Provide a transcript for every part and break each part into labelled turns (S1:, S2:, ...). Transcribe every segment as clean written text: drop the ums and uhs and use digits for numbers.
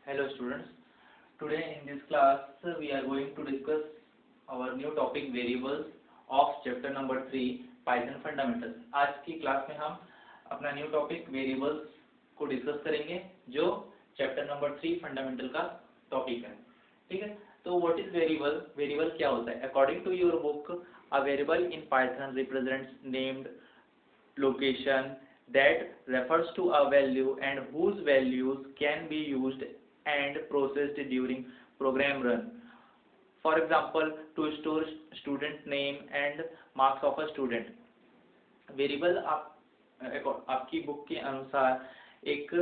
S1: Hello students. Today in this class we are going to discuss our new topic variables of chapter number 3 Python fundamentals. आज की class में हम अपना new topic variables को discuss करेंगे जो chapter number 3 fundamental का topic है। ठीक है, तो व्हाट इज वेरिएबल? वेरिएबल क्या होता है? According to your book, a variable in Python represents named location that refers to a value and whose values can be used and processed during program run. For example, to store student name and marks of a student. Variable आपकी book के अनुसार एक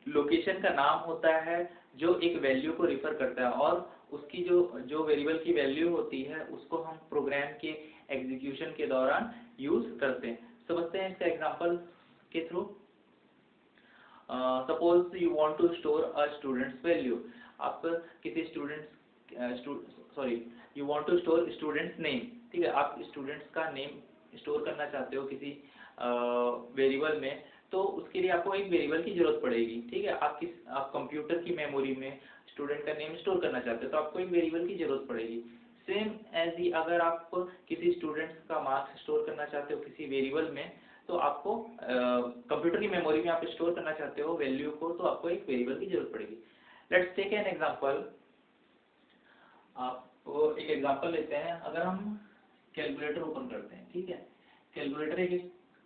S1: location का नाम होता है जो एक वैल्यू को रिफर करता है और उसकी जो वेरिएबल की वैल्यू होती है उसको हम प्रोग्राम के एग्जीक्यूशन के दौरान यूज करते हैं। समझते हैं इसका एग्जांपल के through. Suppose you want to store a students value. आप किसी you want to store students name. ठीक है, आप स्टूडेंट्स का नेम स्टोर करना चाहते हो किसी वेरिएबल में, तो उसके लिए आपको एक वेरिएबल की जरूरत पड़ेगी। ठीक है, आप कंप्यूटर की मेमोरी में स्टूडेंट का नेम स्टोर करना चाहते हो तो आपको एक वेरिएबल की जरूरत पड़ेगी। सेम एज ही अगर आप किसी स्टूडेंट्स का मार्क्स स्टोर करना चाहते हो किसी वेरिएबल में, तो आपको कंप्यूटर की मेमोरी में आप स्टोर करना चाहते हो वैल्यू को, तो आपको एक वेरिएबल की जरूरत पड़ेगी। Let's take an example. आप एक एग्जांपल लेते हैं। अगर हम कैलकुलेटर ओपन करते हैं, ठीक है, कैलकुलेटर एक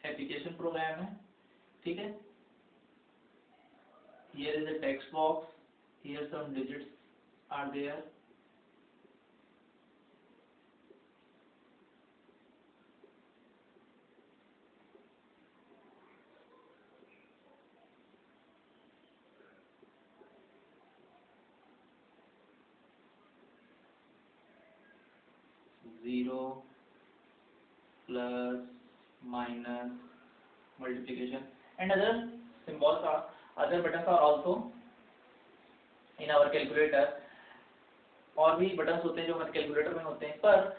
S1: एप्लीकेशन प्रोग्राम है। ठीक है, here is a text box, here some digits are there. Zero, plus, minus, multiplication and other symbols are, other buttons are also in our calculator। और भी बटन्स होते हैं जो हमारे कैलकुलेटर में होते हैं, पर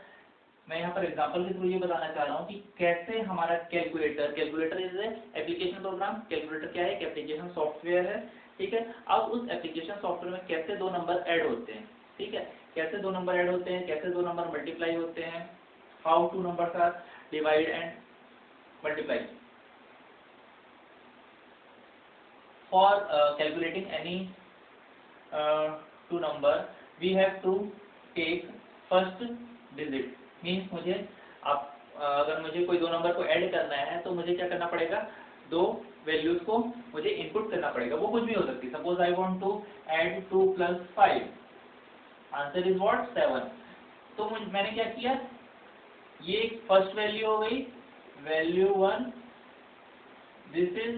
S1: मैं यहाँ पर एग्जांपल के थ्रू ये बताना चाह रहा हूँ कि कैसे हमारा calculator is application program. Calculator क्या है? एक एप्लीकेशन सॉफ्टवेयर है। ठीक है, अब उस एप्लीकेशन सॉफ्टवेयर में कैसे दो नंबर ऐड होते हैं। ठीक है, कैसे दो नंबर ऐड होते हैं, कैसे दो नंबर मल्टीप्लाई होते हैं, how two numbers are divide and multiply. For calculating any two number we have to take first digit. Means अगर मुझे कोई दो नंबर को ऐड करना है तो मुझे क्या करना पड़ेगा? दो वैल्यूज को मुझे इनपुट करना पड़ेगा। वो कुछ भी हो सकती है। Suppose I want to add 2 + 5, answer is what? 7। तो मैंने क्या किया, ये फर्स्ट वैल्यू हो गई, वैल्यू 1, दिस इज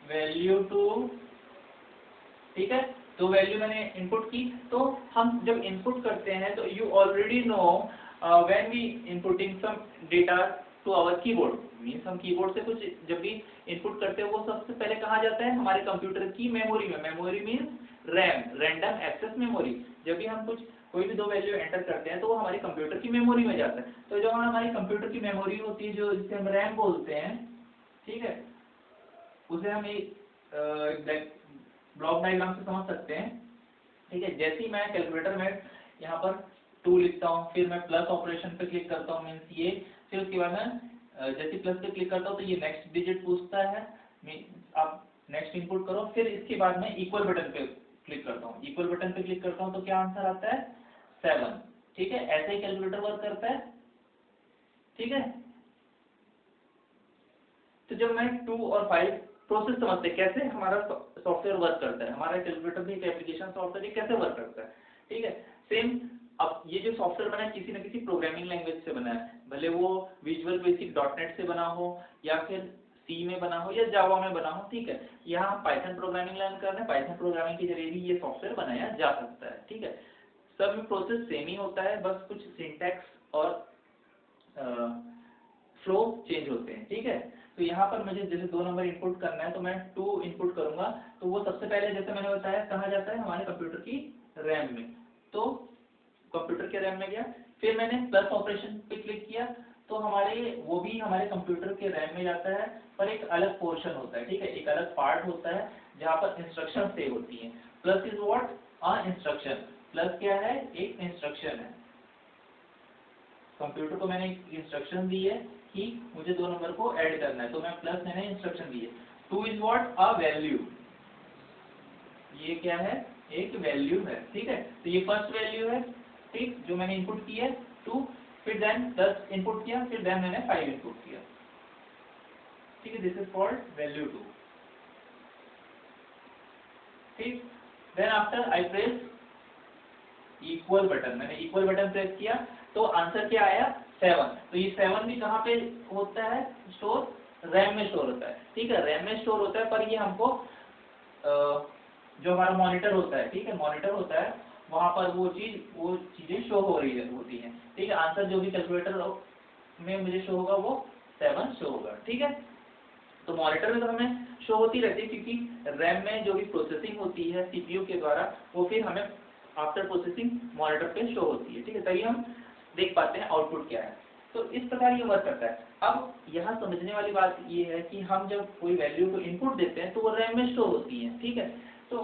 S1: वैल्यू 2। ठीक है, तो वैल्यू मैंने इनपुट की। तो हम जब इनपुट करते हैं तो you already know when we inputting some data to our keyboard, means हम कीबोर्ड से कुछ जब भी इनपुट करते हैं वो सबसे पहले कहाँ जाता है? हमारे कंप्यूटर की मेमोरी में। Memory means RAM, random access memory. जब भी हम कोई भी दो वैल्यू एंटर करते हैं तो वो हमारे कंप्यूटर की मेमोरी में जाता है। तो जो हमारी कंप्यूटर की मेमोरी होती है, जो जिसे हम रैम बोलते हैं, ठीक है, उसे हम एक ब्लॉक डायग्राम से समझ सकते हैं। ठीक है, जैसे ही मैं कैलकुलेटर में यहाँ पर 2 लिखता हूँ, फिर मैं प्लस ऑपरेशन पे क्लिक करता हूँ, मीन्स ये, फिर उसके बाद मैं जैसे प्लस पे क्लिक करता हूँ तो ये नेक्स्ट डिजिट पूछता है, आप नेक्स्ट इनपुट करो। फिर इसके बाद मैं इक्वल बटन पे क्लिक करता हूँ। इक्वल बटन पे क्लिक करता हूँ तो क्या आंसर आता है? 7। ठीक है, ऐसे ही कैलकुलेटर वर्क करता है। ठीक है, तो जब मैं 2 और 5 प्रोसेस समझते कैसे हमारा सॉफ्टवेयर वर्क करता है, हमारा कैलकुलेटर भी एक एप्लीकेशन सॉफ्टवेयर है, कैसे वर्क करता है। ठीक है, सेम अब ये जो सॉफ्टवेयर बना है किसी न किसी प्रोग्रामिंग लैंग्वेज से बना है, भले वो विजुअल बेसिक .NET से बना हो या फिर सी में बना हो या जावा में बना हो। ठीक है, यहाँ पाइथन प्रोग्रामिंग लर्न कर रहे हैं, पाइथन प्रोग्रामिंग के जरिए भी ये सॉफ्टवेयर बनाया जा सकता है। ठीक है, सब में प्रोसेस सेम ही होता है, बस कुछ सिंटैक्स और फ्लो चेंज होते हैं। ठीक है, तो यहाँ पर मुझे जैसे दो नंबर इनपुट करना है तो मैं 2 इनपुट करूंगा, तो वो सबसे पहले जैसे मैंने बताया कहाँ जाता है? हमारे कंप्यूटर की रैम में। तो कंप्यूटर के रैम में गया, फिर मैंने प्लस ऑपरेशन पे क्लिक किया तो वो भी हमारे कंप्यूटर के रैम में जाता है, पर एक अलग पोर्शन होता है। ठीक है, एक अलग पार्ट होता है जहाँ पर इंस्ट्रक्शन सेव होती हैं। Plus is what, a instruction. Plus क्या है, एक इंस्ट्रक्शन है। कंप्यूटर को मैंने एक इंस्ट्रक्शन दी है कि मुझे 2 नंबर को ऐड करना है, तो मैं प्लस मैंने इंस्ट्रक्शन दी है। 2 इज व्हाट, अ वैल्यू। ये क्या है, एक वैल्यू है, ठीक है। तो ये फर्स्ट वैल्यू है, ठीक, जो मैंने इनपुट की है 2, फिर देन 10 इनपुट किया, फिर देन मैंने 5 इनपुट किया, ठीक है। दिस इज कॉल्ड वैल्यू 2, ठीक। Then after I press equal button, मैंने इक्वल बटन प्रेस किया तो आंसर क्या आया, 7। तो ये 7 भी कहाँ पे होता है स्टोर, रैम में स्टोर होता है, ठीक है, रैम में स्टोर होता है। पर ये हमको जो हमारा मॉनिटर होता है, ठीक है, मॉनिटर होता है, वहां पर वो चीजें शो हो रही होती हैं, ठीक है। आंसर जो भी कैलकुलेटर में मुझे शो होगा वो 7 शो होगा, ठीक है। तो मॉनिटर में तो हमें शो होती रहती है, क्योंकि रैम में जो भी प्रोसेसिंग होती है सीपीयू के द्वारा, वो फिर हमें आफ्टर प्रोसेसिंग मॉनिटर पे शो होती है, ठीक है, तभी हम देख पाते हैं आउटपुट क्या है। तो इस प्रकार ये वर्क करता है। अब यहाँ समझने वाली बात ये है कि हम जब कोई वैल्यू को इनपुट देते हैं तो वो रैम में स्टोर होती है, ठीक है। तो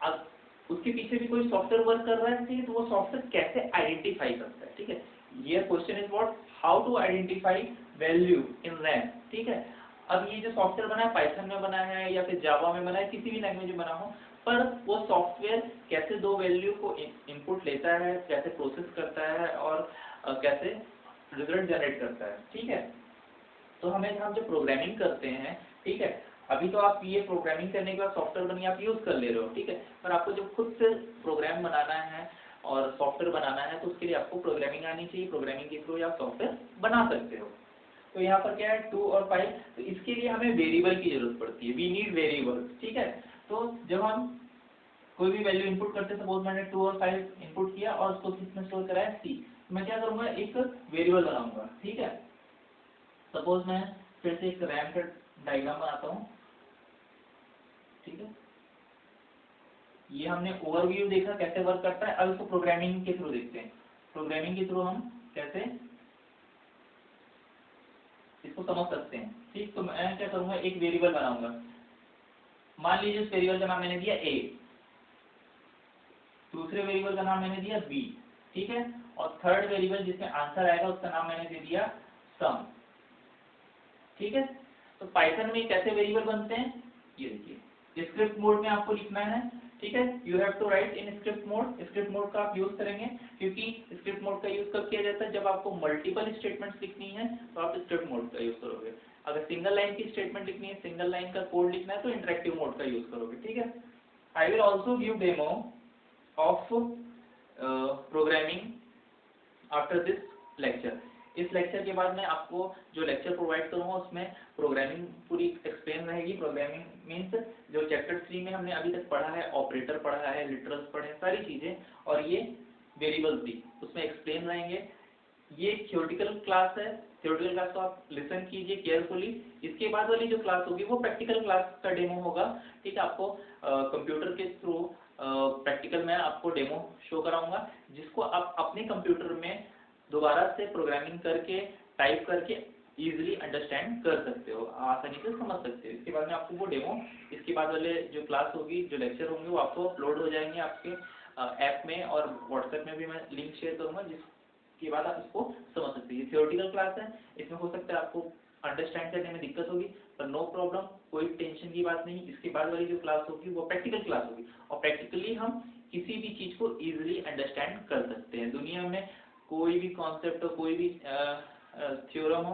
S1: अब उसके पीछे भी कोई सॉफ्टवेयर वर्क कर रहा है, ठीक है, तो वो सॉफ्टवेयर कैसे आइडेंटिफाई करता है, ठीक है। ये question is what, how to identify value in RAM, ठीक है। अब ये जो सॉफ्टवेयर बना है पाइथन में बना है या फिर जावा में बना है, किसी भी लैंग्वेज में बना हो, पर वो सॉफ्टवेयर कैसे 2 वैल्यू को इनपुट लेता है, कैसे प्रोसेस करता है और कैसे रिजल्ट जनरेट करता है, ठीक है। तो हम जब प्रोग्रामिंग करते हैं, ठीक है, अभी तो आप ये प्रोग्रामिंग करने के बाद सॉफ्टवेयर बनी आप यूज कर ले रहे हो, ठीक है, पर आपको जब खुद से प्रोग्राम बनाना है और सॉफ्टवेयर बनाना है तो उसके लिए आपको प्रोग्रामिंग आनी चाहिए। प्रोग्रामिंग के थ्रू आप सॉफ्टवेयर बना सकते हो। तो यहाँ पर क्या है 2 और 5, तो इसके लिए हमें वेरिएबल की जरूरत पड़ती है, वी नीड वेरिएबल, ठीक है। तो जब हम कोई भी वैल्यू इनपुट करते हैं, सपोज मैंने 2 और 5 इनपुट किया और उसको किसमें स्टोर कराया, सी, तो मैं क्या करूंगा, एक वेरिएबल बनाऊंगा, ठीक है। सपोज मैं फिर से एक रैम का डायग्राम बनाता हूँ, ठीक है। ये हमने ओवरव्यू देखा कैसे वर्क करता है, अब इसको प्रोग्रामिंग के थ्रू देखते हैं। प्रोग्रामिंग के थ्रू हम कैसे इसको समझ सकते हैं, ठीक। तो मैं क्या करूंगा, एक वेरिएबल बनाऊंगा। मान लीजिए उस वेरिएबल का नाम मैंने दिया a, दूसरे वेरिएबल का नाम मैंने दिया b, ठीक है, और थर्ड वेरिएबल जिसमें आंसर आएगा उसका नाम मैंने दे दिया सम, ठीक है। तो पाइथन में कैसे वेरिएबल बनते हैं, ये देखिए, स्क्रिप्ट मोड में आपको लिखना है, ठीक है। You have to write in script mode. Script mode का आप यूज करेंगे, क्योंकि स्क्रिप्ट मोड का यूज कब किया जाता है, जब आपको मल्टीपल स्टेटमेंट्स लिखनी है तो आप स्क्रिप्ट मोड का यूज करोगे। अगर सिंगल लाइन की स्टेटमेंट लिखनी है, सिंगल लाइन का कोड लिखना है, तो इंटरेक्टिव मोड का यूज करोगे, ठीक है। I will also give demo of programming after this lecture. इस लेक्चर के बाद मैं आपको जो लेक्चर प्रोवाइड करूंगा उसमें प्रोग्रामिंग पूरी एक्सप्लेन रहेगी। प्रोग्रामिंग मीन्स जो चैप्टर 3 में हमने अभी तक पढ़ा है, ऑपरेटर पढ़ा है, लिटरल्स पढ़े, सारी चीजें, और ये वेरिएबल्स भी उसमें एक्सप्लेन रहेंगे। ये थ्योरेटिकल क्लास है, थ्योरेटिकल क्लास को आप लिसन कीजिए केयरफुली। इसके बाद वाली जो क्लास होगी वो प्रैक्टिकल क्लास का डेमो होगा, ठीक है। आपको कंप्यूटर के थ्रू प्रैक्टिकल में आपको डेमो शो कराऊंगा, जिसको आप अपने कंप्यूटर में दोबारा से प्रोग्रामिंग करके टाइप करके इजीली अंडरस्टैंड कर सकते हो, आसानी से समझ सकते हो। इसके बाद में आपको वो डेमो, इसके बाद वाले जो क्लास होगी, जो लेक्चर होंगे, वो आपको अपलोड हो जाएंगे आपके ऐप में, और व्हाट्सएप में भी मैं लिंक शेयर करूंगा, जिसके बाद आप इसको समझ सकते हैं। ये थ्योरेटिकल क्लास है, इसमें हो सकता है आपको अंडरस्टैंड करने में दिक्कत होगी, पर नो प्रॉब्लम, कोई टेंशन की बात नहीं। इसके बाद वाली जो क्लास होगी वो प्रैक्टिकल क्लास होगी, और प्रैक्टिकली हम किसी भी चीज को इजीली अंडरस्टैंड कर सकते हैं। दुनिया में कोई भी कॉन्सेप्ट हो, कोई भी थ्योरम हो,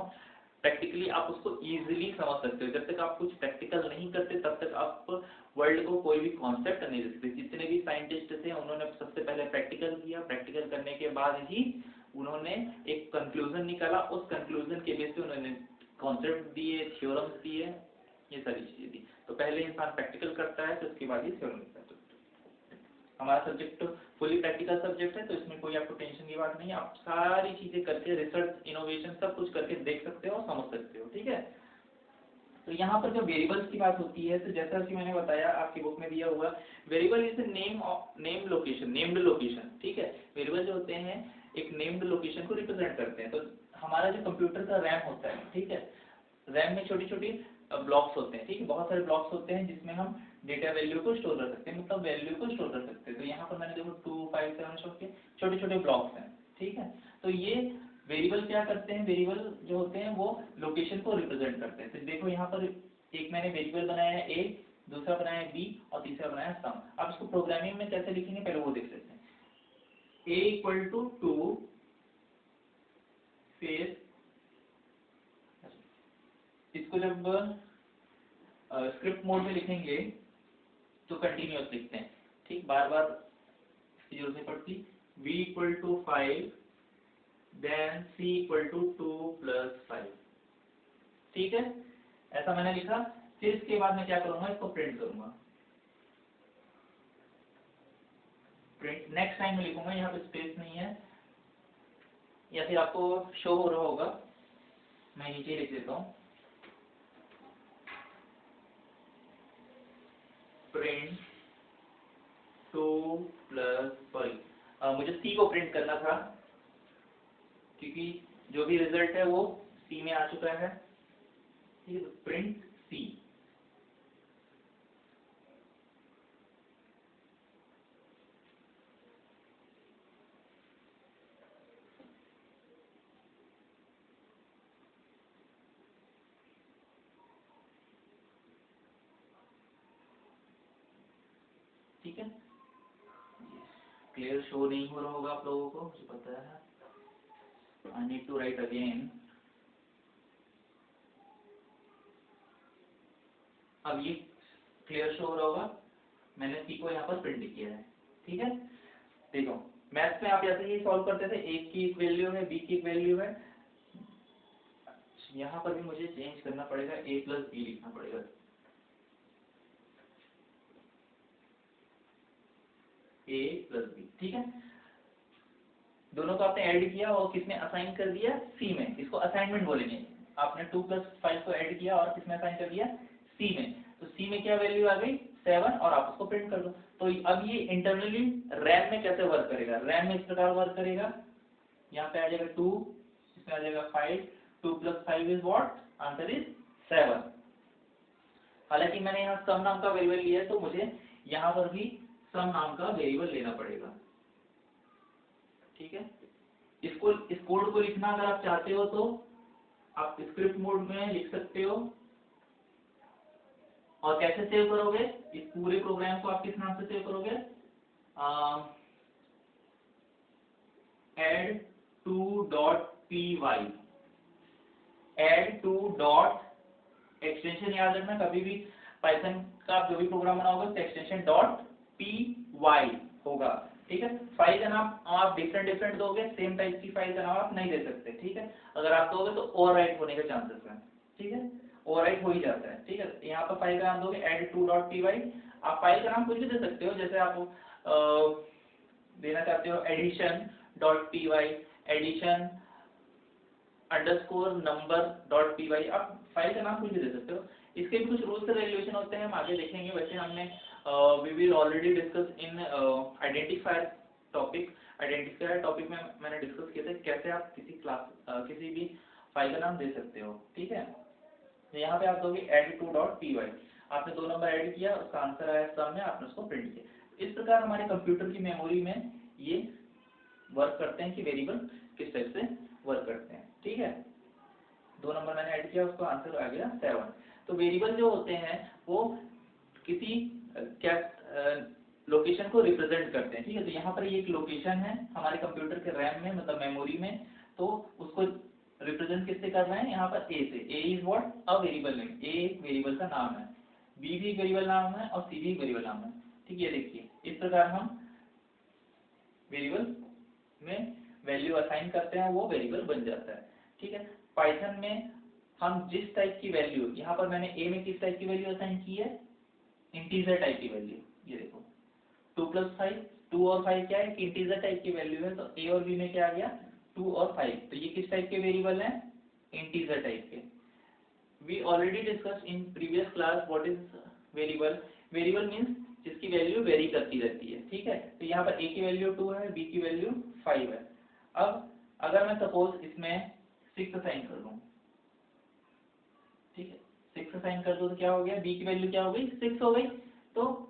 S1: प्रैक्टिकली आप उसको इजीली समझ सकते हो। जब तक आप कुछ प्रैक्टिकल नहीं करते तब तक आप वर्ल्ड को कोई भी कॉन्सेप्ट नहीं दे सकते। जितने भी साइंटिस्ट थे उन्होंने सबसे पहले प्रैक्टिकल किया, प्रैक्टिकल करने के बाद ही उन्होंने एक कंक्लूजन निकाला, उस कंक्लूजन के बेस पे उन्होंने कॉन्सेप्ट दिए, थ्योरम्स दिए, ये सारी चीजें दी। तो पहले इंसान प्रैक्टिकल करता है, फिर उसके बाद ही थ्योरम निकालता है। हमारा सब्जेक्ट फुली प्रैक्टिकल सब्जेक्ट है, तो इसमें कोई आपको टेंशन की बात नहीं है। आप सारी चीजें करके, रिसर्च, इनोवेशन सब कुछ करके देख सकते हो, समझ सकते हो, ठीक है। तो यहाँ पर जो वेरिएबल्स की बात होती है, तो जैसा कि मैंने बताया आपकी बुक में दिया हुआ, variable is name location, named location, ठीक है। वेरिएबल जो होते हैं एक नेम्ड लोकेशन को रिप्रेजेंट करते हैं। तो हमारा जो कंप्यूटर का रैम होता है, ठीक है, रैम में छोटी छोटी ब्लॉक्स होते हैं, ठीक है, बहुत सारे ब्लॉक्स होते हैं जिसमें हम डेटा वैल्यू को स्टोर कर सकते हैं, मतलब वैल्यू को स्टोर कर सकते हैं। तो यहाँ पर मैंने देखो 2 5 7 शो के छोटे छोटे ब्लॉक्स हैं, ठीक है। तो ये वेरिएबल क्या करते हैं, वेरिएबल जो होते हैं वो लोकेशन को रिप्रेजेंट करते हैं। तो देखो यहाँ पर एक मैंने वेरिएबल बनाया है ए, दूसरा बनाया है बी और तीसरा बनाया है सम। अब इसको प्रोग्रामिंग में कैसे लिखेंगे पहले वो देख लेते हैं। a इक्वल टू 2 फिर इसको जब स्क्रिप्ट मोड में लिखेंगे तो कंटिन्यूअस लिखते हैं, ठीक, बार बार इसकी जरूरत नहीं पड़ती। v equal to 5 then c equal to 2 plus 5, ठीक है, ऐसा मैंने लिखा। फिर इसके बाद मैं क्या करूंगा, इसको प्रिंट करूंगा। प्रिंट नेक्स्ट टाइम में लिखूंगा, यहाँ पे स्पेस नहीं है, या फिर आपको शो हो रहा होगा, मैं नीचे लिख देता हूँ। प्रिंट 2 प्लस 5, मुझे c को प्रिंट करना था क्योंकि जो भी रिजल्ट है वो c में आ चुका है, प्रिंट c। ठीक है, क्लियर शो नहीं हो रहा होगा आप लोगों को, मुझे पता है। I need to write again. अब ये क्लियर शो हो रहा होगा, मैंने सी को यहाँ पर प्रिंट किया है, ठीक है। देखो मैथ्स में आप ऐसे ही सॉल्व करते थे, ए की एक वैल्यू है, बी की एक वैल्यू है, यहाँ पर भी मुझे चेंज करना पड़ेगा, a प्लस बी लिखना पड़ेगा। a प्लस बी, ठीक है। दोनों को आपने ऐड किया और किसमें असाइन कर दिया, सी में। इसको असाइनमेंट बोलेंगे। आपने 2 प्लस 5 को ऐड किया और किसमें असाइन कर दिया, सी में। तो सी में क्या वैल्यू आ गई, 7, और आप उसको प्रिंट कर दो। तो अब ये इंटरनली रैम में कैसे वर्क करेगा, रैम में इस प्रकार वर्क करेगा, यहाँ पे आ जाएगा 2, इसमें आ जाएगा 5, 2 plus 5 is what, answer is 7। हालांकि मैंने यहाँ सम नाम का वेरिएबल लिया है, तो मुझे यहाँ पर भी सम नाम का वेरिएबल लेना पड़ेगा, ठीक है। इसको, इस कोड को लिखना अगर आप चाहते हो तो आप स्क्रिप्ट मोड में लिख सकते हो। और कैसे सेव करोगे, इस पूरे प्रोग्राम को आप किस नाम से सेव करोगे, add2.py, add2. एक्सटेंशन याद रखना, कभी भी पाइथन का जो भी प्रोग्राम बना होगा तो एक्सटेंशन .py होगा, ठीक है। फाइल का नाम आप डिफरेंट दोगे, सेम टाइप की फाइल का नाम आप नहीं दे सकते, ठीक है। अगर आप दोगे तो ओवरराइट होने के चांसेस हैं, ठीक है, ओवरराइट हो ही जाता है, ठीक है। यहाँ पर फाइल का नाम दोगे add2.py। आप फाइल का नाम कुछ भी दे सकते हो, जैसे आप देना चाहते हो addition.py, addition _number.py, आप फाइल का नाम कुछ भी दे सकते हो। इसके भी कुछ रूल्स एंड रेगुलेशन होते हैं, हम आगे देखेंगे। वैसे हमने we will already discuss in identifier topic. Identifier topic में मैंने डिस्कस किया था कैसे आप किसी भी फाइल का नाम दे सकते हो, ठीक है। तो यहाँ पे आप दोगे add2.py, आपने 2 नंबर ऐड किया, उसका आंसर आया सम में, आपने उसको प्रिंट किया। इस प्रकार हमारे कंप्यूटर की मेमोरी में ये वर्क करते हैं कि वेरिएबल किस टाइप से वर्क करते हैं, ठीक है। 2 नंबर मैंने ऐड किया, उसको आंसर आ गया 7। तो वेरिएबल जो होते हैं वो किसी क्या लोकेशन को रिप्रेजेंट करते हैं, ठीक है। तो यहाँ पर ये एक लोकेशन है हमारे कंप्यूटर के रैम में, मतलब मेमोरी में, तो उसको रिप्रेजेंट किससे कर रहे हैं, यहाँ पर ए से। A is what, a variable name, A एक वेरिएबल का नाम है, बी भी एक वेरिएबल नाम है और सी भी एक वेरिएबल नाम है, ठीक है। देखिए इस प्रकार हम वेरिएबल में वैल्यू असाइन करते हैं, वो वेरिएबल बन जाता है, ठीक है। पाइथन में हम जिस टाइप की वैल्यू, यहाँ पर मैंने ए में किस टाइप की वैल्यू असाइन की है, इंटीजर टाइप की वैल्यू। ये देखो 2 प्लस 5, 2 और 5 क्या है, कि इंटीजर टाइप की वैल्यू है। तो ए और बी में क्या आ गया, 2 और 5। तो ये किस टाइप के वेरिएबल हैं, इंटीजर टाइप के। We already discuss in previous class what is variable. Variable means जिसकी वैल्यू वेरी करती रहती है, ठीक है। तो यहाँ पर ए की वैल्यू 2 है, बी की वैल्यू 5 है। अब अगर मैं सपोज इसमें 6 असाइन कर दूं, ठीक है, 6 असाइन कर दूं तो क्या हो गया, बी की वैल्यू क्या हो गई, 6 हो गई। तो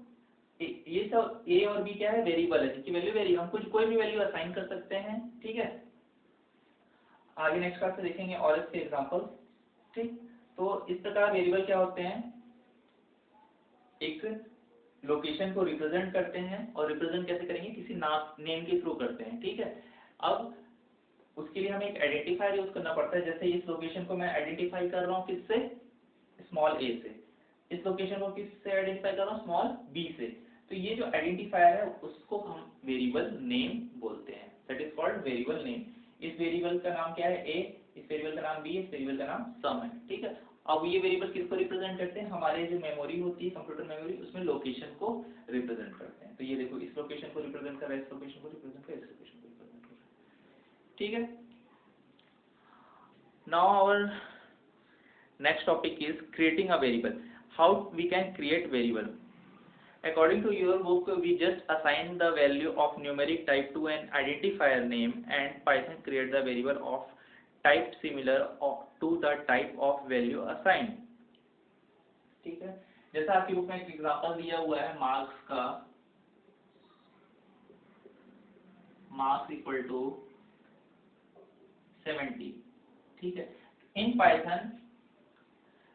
S1: ये सब ए और बी क्या है, वेरिएबल है जिसकी वैल्यू वेरी, हम कुछ कोई भी वैल्यू असाइन कर सकते हैं, ठीक है। आगे नेक्स्ट क्लास में देखेंगे और इसके एग्जांपल, ठीक। तो इस प्रकार वेरिएबल क्या होते हैं, एक लोकेशन को रिप्रेजेंट करते हैं, और रिप्रेजेंट कैसे करेंगे, किसी नाम नेम के थ्रू करते हैं, ठीक है। अब उसके लिए हमें एक आइडेंटिफायर यूज करना पड़ता है, जैसे इस लोकेशन को मैं आइडेंटिफाई कर रहा हूँ किससे, स्मॉल ए से, इस लोकेशन को किससे आइडेंटिफाई कर रहा हूँ, स्मॉल बी से। तो ये जो आइडेंटिफायर है उसको हम वेरिएबल नेम बोलते हैं, that is called variable name. इस वेरिएबल का नाम क्या है, ए, इस वेरिएबल का नाम बी, इस वेरिएबल का नाम सम है, ठीक है। अब ये वेरिएबल किसको रिप्रेजेंट करते हैं, हमारे जो मेमोरी होती है, कंप्यूटर मेमोरी, उसमें लोकेशन को रिप्रेजेंट करते हैं। तो ये देखो, इस लोकेशन को रिप्रेजेंट कर रहा है, इस लोकेशन को रिप्रेजेंट कर रहा है, इस लोकेशन को रिप्रेजेंट कर रहा है, ठीक है। Now our next topic is creating a variable. How we can create variable? According to your book, we just assign the value of numeric type to an identifier name, and Python create the variable of type similar to the type of value assigned. ठीक है, जैसा आपकी book में एक example दिया हुआ है marks का, मार्क्स इक्वल टू 70, ठीक है। In Python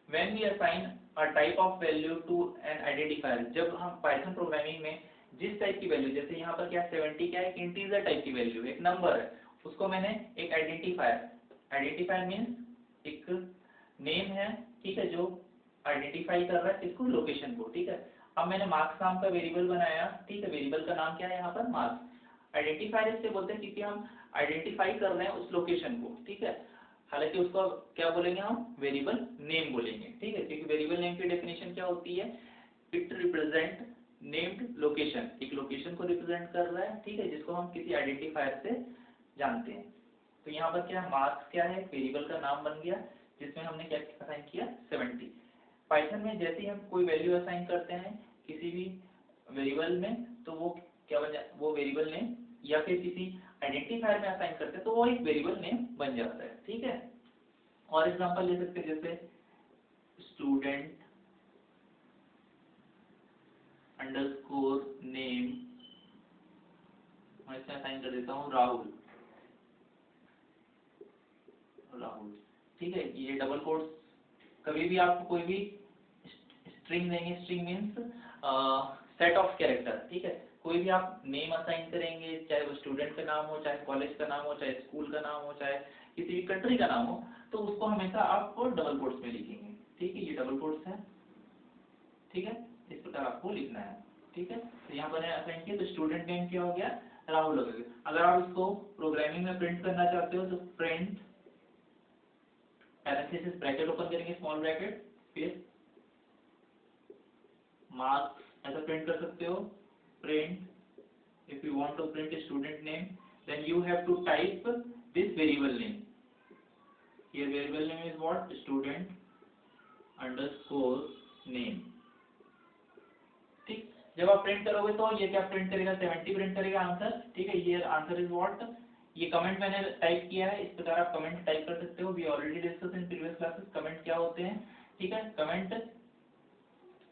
S1: when we assign a type of value to an identifier, जब हम पाइथन प्रोग्रामिंग में जिस टाइप की वैल्यू, जैसे यहाँ पर क्या 70 क्या है, एक इंटीजर टाइप की वैल्यू, एक नंबर है, उसको मैंने एक आइडेंटिफायर मीन्स एक नेम है, ठीक है, जो आइडेंटिफाई कर रहा है इसको, लोकेशन को, ठीक है। अब मैंने मार्क्स नाम का वेरिएबल बनाया, ठीक है, वेरिएबल का नाम क्या है यहाँ पर, मार्क्स। आइडेंटिफायर इससे बोलते हैं क्योंकि हम आइडेंटिफाई कर रहे हैं उस लोकेशन को, ठीक है। हालांकि उसको क्या बोलेंगे हम, वेरिएबल नेम बोलेंगे, ठीक है, क्योंकि वेरिएबल नेम की डेफिनेशन क्या होती है, इट रिप्रेजेंट नेम्ड लोकेशन, एक लोकेशन को रिप्रेजेंट कर रहा है, ठीक है, जिसको हम किसी आइडेंटिफायर से जानते हैं। तो यहाँ पर क्या, मार्क्स क्या है, वेरिएबल का नाम बन गया, जिसमें हमने क्या असाइन किया, 70। पाइथन में जैसे ही हम कोई वैल्यू असाइन करते हैं किसी भी वेरिएबल में, तो वो क्या बन जाता है, वो वेरिएबल नेम, या फिर किसी आइडेंटिफायर में असाइन करते हैं तो वो एक वेरिएबल नेम बन जाता है, ठीक है। और एग्जांपल ले सकते हैं, जैसे स्टूडेंट अंडरस्कोर नेम, मैं इसमें असाइन कर देता हूँ राहुल, ठीक है। ये डबल कोट्स, कभी भी आपको कोई भी स्ट्रिंग देंगे, string means set of character, ठीक है, कोई भी आप नेम असाइन करेंगे, चाहे वो स्टूडेंट का नाम हो, चाहे कॉलेज का नाम हो, चाहे स्कूल का नाम हो, चाहे किसी भी कंट्री का नाम हो, तो उसको हमेशा आपको डबल कोट्स में लिखेंगे, ठीक है। ये डबल कोट्स है, ठीक है, इस प्रकार आपको लिखना है, ठीक है। तो यहाँ पर असाइन किया, तो स्टूडेंट नेम क्या हो गया, राहुल हो गया। अगर आप इसको प्रोग्रामिंग में प्रिंट करना चाहते हो तो प्रिंट पैरेंथेसिस ब्रैकेट ओपन करेंगे, स्मॉल ब्रैकेट, फिर मार्क्स ऐसा प्रिंट कर सकते हो, print, if you want to print a student name, then you have to type this variable name. Here variable name is what, student underscore name, ठीक। जब आप print करोगे तो ये क्या प्रिंट करेगा, 70 प्रिंट करेगा आंसर, ठीक है। ये आंसर इज व्हाट, ये कमेंट मैंने टाइप किया है, इस प्रकार आप कमेंट टाइप कर सकते हो। We already discuss in previous classes comment क्या होते हैं, ठीक है। कमेंट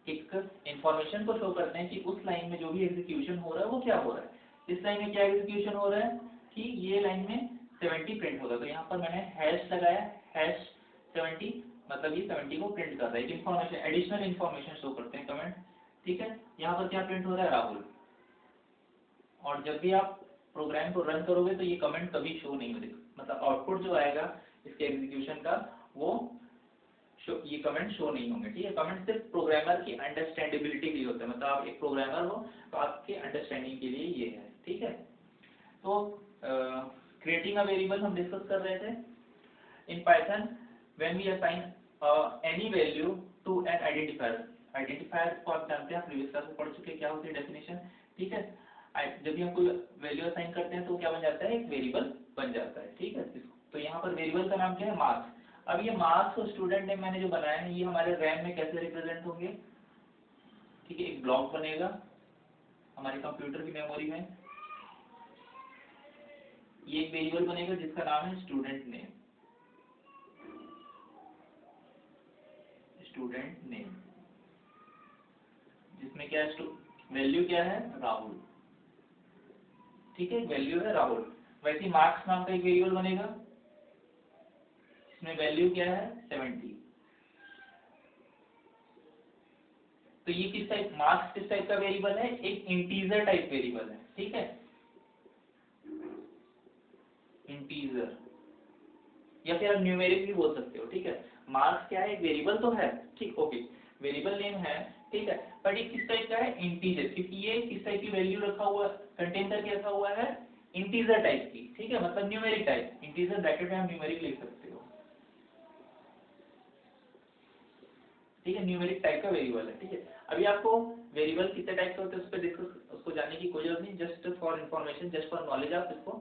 S1: एक इंफॉर्मेशन को शो करते हैं कि उस लाइन में जो भी एग्जीक्यूशन हो रहा है वो क्या हो रहा है। इस लाइन में क्या एग्जीक्यूशन हो रहा है कि ये लाइन में 70 प्रिंट होगा, तो यहाँ पर मैंने हैश लगाया, हैश 70, मतलब ये 70 को प्रिंट कर रहा है, एक इन्फॉर्मेशन, एडिशनल इन्फॉर्मेशन शो करते हैं कमेंट, ठीक है। यहाँ पर क्या प्रिंट हो रहा है, राहुल। और जब भी आप प्रोग्राम को रन करोगे तो ये कमेंट कभी शो नहीं होगी, मतलब आउटपुट जो आएगा इसके एग्जीक्यूशन का, वो ये कमेंट शो नहीं होंगे, ठीक है। कमेंट सिर्फ प्रोग्रामर की अंडरस्टैंडेबिलिटी के लिए होता है, मतलब आप एक प्रोग्रामर हो तो आपके अंडरस्टैंडिंग के लिए ये है, ठीक है। तो क्रिएटिंग अ वेरिएबल हम डिस्कस कर रहे थे। In Python when we assign any value to an identifier को आप जानते हैं, प्रीवियस क्लास में पढ़ चुके हैं क्या होती है डेफिनेशन, ठीक है। जब भी हम कोई वैल्यू असाइन करते हैं तो क्या बन जाता है, एक वेरिएबल बन जाता है, ठीक है। तो यहाँ पर वेरिएबल का नाम क्या है, मार्क्स। अब ये मार्क्स और स्टूडेंट नेम मैंने जो बनाया है, ये हमारे रैम में कैसे रिप्रेजेंट होंगे, ठीक है। एक ब्लॉक बनेगा हमारे कंप्यूटर की मेमोरी में, ये एक वेरिएबल बनेगा जिसका नाम है स्टूडेंट नेम, जिसमें क्या है, वैल्यू क्या है, राहुल, ठीक है, वैल्यू है राहुल। वैसे मार्क्स नाम का एक वेरिएबल बनेगा, इसमें वैल्यू क्या है, 70। तो ये किस टाइप, मार्क्स किस टाइप का वेरिएबल है, एक इंटीजर टाइप वेरिएबल है, ठीक है, इंटीजर, या फिर आप न्यूमेरिक भी बोल सकते हो, ठीक है। मार्क्स क्या है, एक वेरिएबल तो है, ठीक, ओके, वेरिएबल नेम है, ठीक है, पर ये किस टाइप का है, इंटीजर, क्योंकि ये किस टाइप की वैल्यू रखा हुआ, कंटेन करके रखा हुआ है, इंटीजर टाइप की, ठीक है, मतलब न्यूमेरिक टाइप, इंटीजर ब्रैकेट में आप न्यूमेरिक लिख सकते हो, ठीक है, न्यूमेरिक टाइप का वेरिएबल है, ठीक है। अभी आपको वेरिएबल कितने टाइप के होते हैं उस पर डिस्कस, उसको जानने की कोई जरूरत नहीं, just for information, just for knowledge आप इसको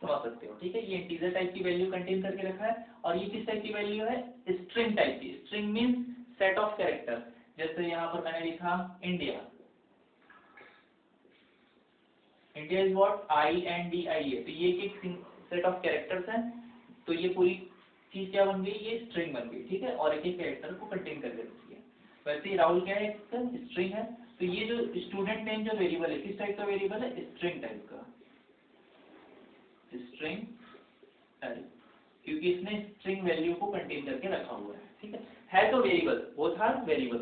S1: समझ सकते हो, ठीक है। ये इंटीजर टाइप की वैल्यू कंटेन करके रखा है, और ये किस टाइप की वैल्यू है, स्ट्रिंग टाइप की। String means set of character, जैसे यहाँ पर मैंने लिखा India, India is what, INDIA, तो ये एक सेट ऑफ कैरेक्टर्स हैं, तो ये पूरी चीज क्या बन गई, ये स्ट्रिंग बन गई, ठीक है, और एक एक कैरेक्टर को कंटेन करके रखती है। वैसे ही राहुल क्या है, एक स्ट्रिंग है, तो ये जो स्टूडेंट नेम जो वेरिएबल है, किस टाइप का वेरिएबल है, स्ट्रिंग टाइप का, स्ट्रिंग टाइप, क्योंकि इसने स्ट्रिंग वैल्यू को कंटेन करके रखा हुआ है, ठीक है तो वेरिएबल, वो था वेरिएबल,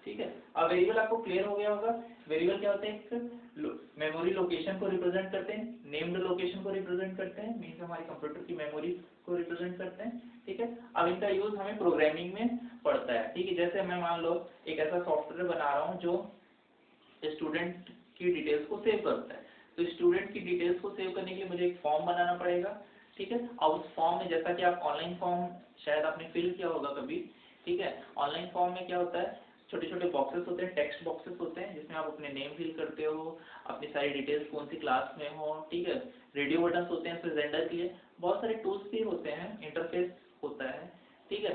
S1: ठीक है। अब वेरिएबल आपको क्लियर हो गया होगा। वेरिएबल क्या होते हैं, एक मेमोरी लोकेशन को रिप्रेजेंट करते हैं, नेम्ड लोकेशन को रिप्रेजेंट करते हैं, मींस हमारी कंप्यूटर की मेमोरी को रिप्रेजेंट करते हैं, ठीक है। अब इनका यूज हमें प्रोग्रामिंग में पड़ता है, ठीक है। जैसे मैं मान लो एक ऐसा सॉफ्टवेयर बना रहा हूँ जो स्टूडेंट की डिटेल्स को सेव करता है, तो स्टूडेंट की डिटेल्स को सेव करने के लिए मुझे एक फॉर्म बनाना पड़ेगा, ठीक है। अब उस फॉर्म में, जैसा कि आप ऑनलाइन फॉर्म शायद आपने फिल किया होगा कभी, ठीक है, ऑनलाइन फॉर्म में क्या होता है, छोटे छोटे बॉक्सेस होते हैं, टेक्स्ट बॉक्सेस होते हैं, जिसमें आप अपने नेम फिल करते हो, अपनी सारी डिटेल्स, कौन सी क्लास में हो, ठीक है, रेडियो बटन होते हैं प्रेजेंटर के लिए, बहुत सारे टूल्स भी होते हैं, इंटरफेस होता है, ठीक है।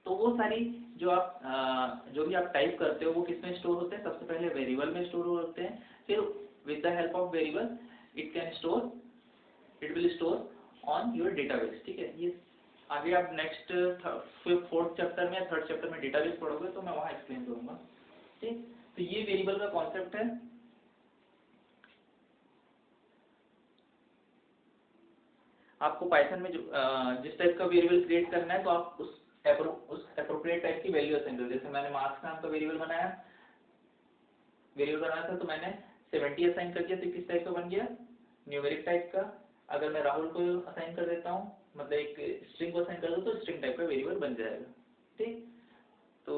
S1: तो वो सारी जो भी आप टाइप करते हो वो किसमें स्टोर होते हैं, सबसे पहले वेरिएबल में स्टोर होते हैं, फिर with the help of variable it will store on your database, ठीक है। ये आगे आप नेक्स्ट 4th चैप्टर में, 3rd चैप्टर में डेटाबेस पढ़ोगे तो मैं वहाँ एक्सप्लेन करूंगा, ठीक। तो ये वेरिएबल का कॉन्सेप्ट है। आपको पाइथन में जो जिस टाइप का वेरिएबल क्रिएट करना है, तो आप उस एप्रोप्रिएट टाइप की वैल्यू असाइन करो। जैसे मैंने मार्क्स नाम का वेरिएबल बनाया था, तो मैंने 70 असाइन कर दिया, तो किस टाइप का बन गया, न्यूमेरिक टाइप का। अगर मैं राहुल को असाइन कर देता हूँ, मतलब एक स्ट्रिंग को असाइन कर दूँ, तो स्ट्रिंग टाइप का वेरिएबल बन जाएगा, ठीक। तो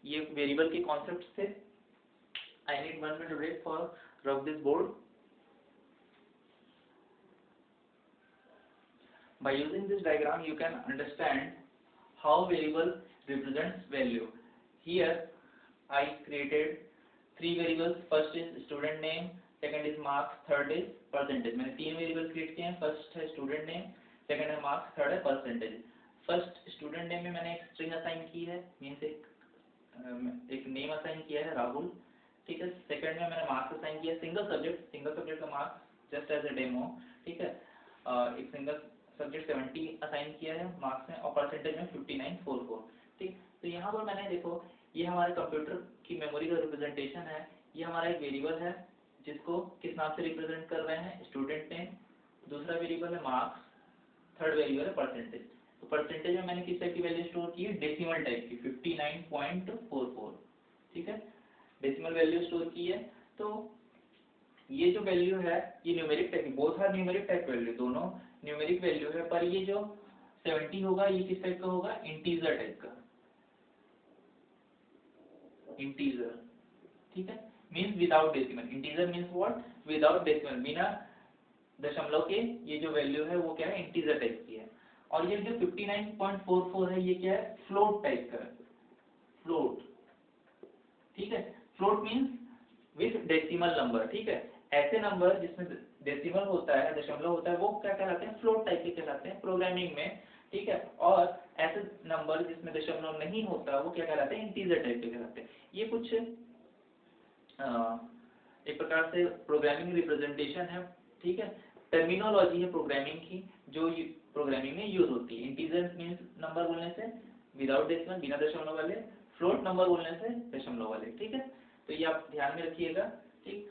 S1: ये वेरिएबल के कॉन्सेप्ट थे। I need 1 minute break for rub this board. By using this diagram, you can understand how variable represents value. Here, I created 3 variables. First is student name, second is marks, third is percentage. मैंने 3 variable create किए हैं। First है student name, second है marks, third है percentage. First student name में मैंने एक string assign की है, मीन्स एक नेम असाइन किया है राहुल, ठीक है। सेकंड में मैंने मार्क्स असाइन किया है, सिंगल सब्जेक्ट का marks just as a demo, ठीक है। एक सिंगल सब्जेक्ट 70 असाइन किया है मार्क्स में, और परसेंटेज में 5944, ठीक। तो यहाँ पर मैंने देखो, ये हमारे कंप्यूटर की मेमोरी का रिप्रेजेंटेशन है। ये हमारा एक वेरिएबल है जिसको किस नाम से रिप्रेजेंट कर रहे हैं, स्टूडेंट नेम, दूसरा वेरिएबल है मार्क्स, थर्ड वेरिएबल है परसेंटेज। तो परसेंटेज में मैंने किस टाइप की वैल्यू स्टोर की है, डेसिमल टाइप की, 59.44, ठीक है, डेसिमल वैल्यू स्टोर की है। तो ये जो वैल्यू है ये न्यूमेरिक टाइप की, both are numeric type value, दोनों न्यूमेरिक वैल्यू है, पर ये जो 70 होगा ये किस टाइप का होगा, इंटीजर टाइप का, इंटीजर, ठीक है, means without decimal. Integer means what, without decimal, बिना दशमलव के ये जो वैल्यू है वो क्या है, इंटीजर टाइप की है। और ये जो 59.44 है ये क्या है, फ्लोट टाइप का, फ्लोट, ठीक है। Float means with decimal number, ठीक है। ऐसे नंबर जिसमें डेसिमल होता है, दशमलव होता है, वो क्या कहलाते हैं, फ्लोट टाइप के कहलाते हैं प्रोग्रामिंग में, ठीक है। और ऐसे नंबर जिसमें दशमलव नहीं होता वो क्या कहलाते हैं, इंटीजर टाइप के कहलाते हैं। ये कुछ एक प्रकार से प्रोग्रामिंग रिप्रेजेंटेशन है, ठीक है, टर्मिनोलॉजी है प्रोग्रामिंग की जो प्रोग्रामिंग में यूज होती है। इंटीजर मींस नंबर बोलने से विदाउट डेसिमल, बिना दशमलव वाले, फ्लोट नंबर बोलने से दशमलव वाले, ठीक है। तो ये आप ध्यान में रखिएगा। ठीक,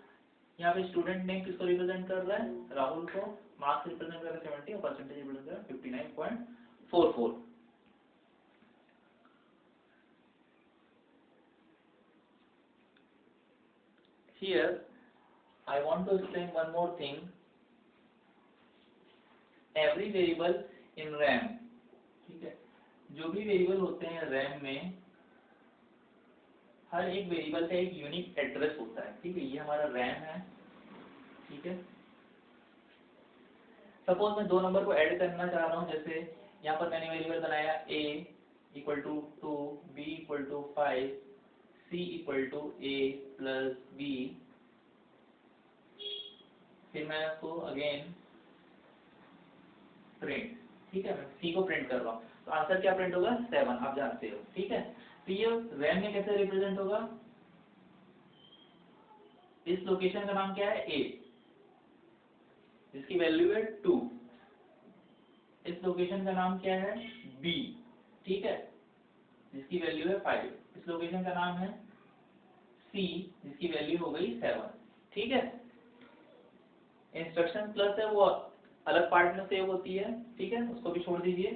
S1: यहाँ पे स्टूडेंट नेम किसको रिप्रेजेंट कर रहा है, राहुल को, मार्क्स रिप्रेजेंट कर रहा है 70 और परसेंटेज रिप्रेजेंट कर रहा है 59.44। Here I want to explain one more thing. Every variable in RAM, ठीक है, जो भी वेरिएबल होते हैं रैम में, हर एक वेरिएबल का एक यूनिक एड्रेस होता है। ठीक है, ये हमारा रैम है। ठीक है, सपोज मैं दो नंबर को ऐड करना चाह रहा हूँ, जैसे यहाँ पर मैंने वेरिएबल बनाया a equal to 2, b equal to 5, c equal to a plus b, फिर मैं इसको अगेन प्रिंट। ठीक है, मैं c को प्रिंट कर रहा हूँ, तो आंसर क्या प्रिंट होगा, 7, आप जानते हो। ठीक है, तो ये रैम में कैसे रिप्रेजेंट होगा, इस लोकेशन का नाम क्या है, a, जिसकी वैल्यू है 2। इस लोकेशन का नाम क्या है, b, ठीक है, जिसकी वैल्यू है 5। इस लोकेशन का नाम है c, जिसकी वैल्यू हो गई 7। ठीक है, इंस्ट्रक्शन प्लस है वो अलग पार्ट में सेव होती है। ठीक है, उसको भी छोड़ दीजिए।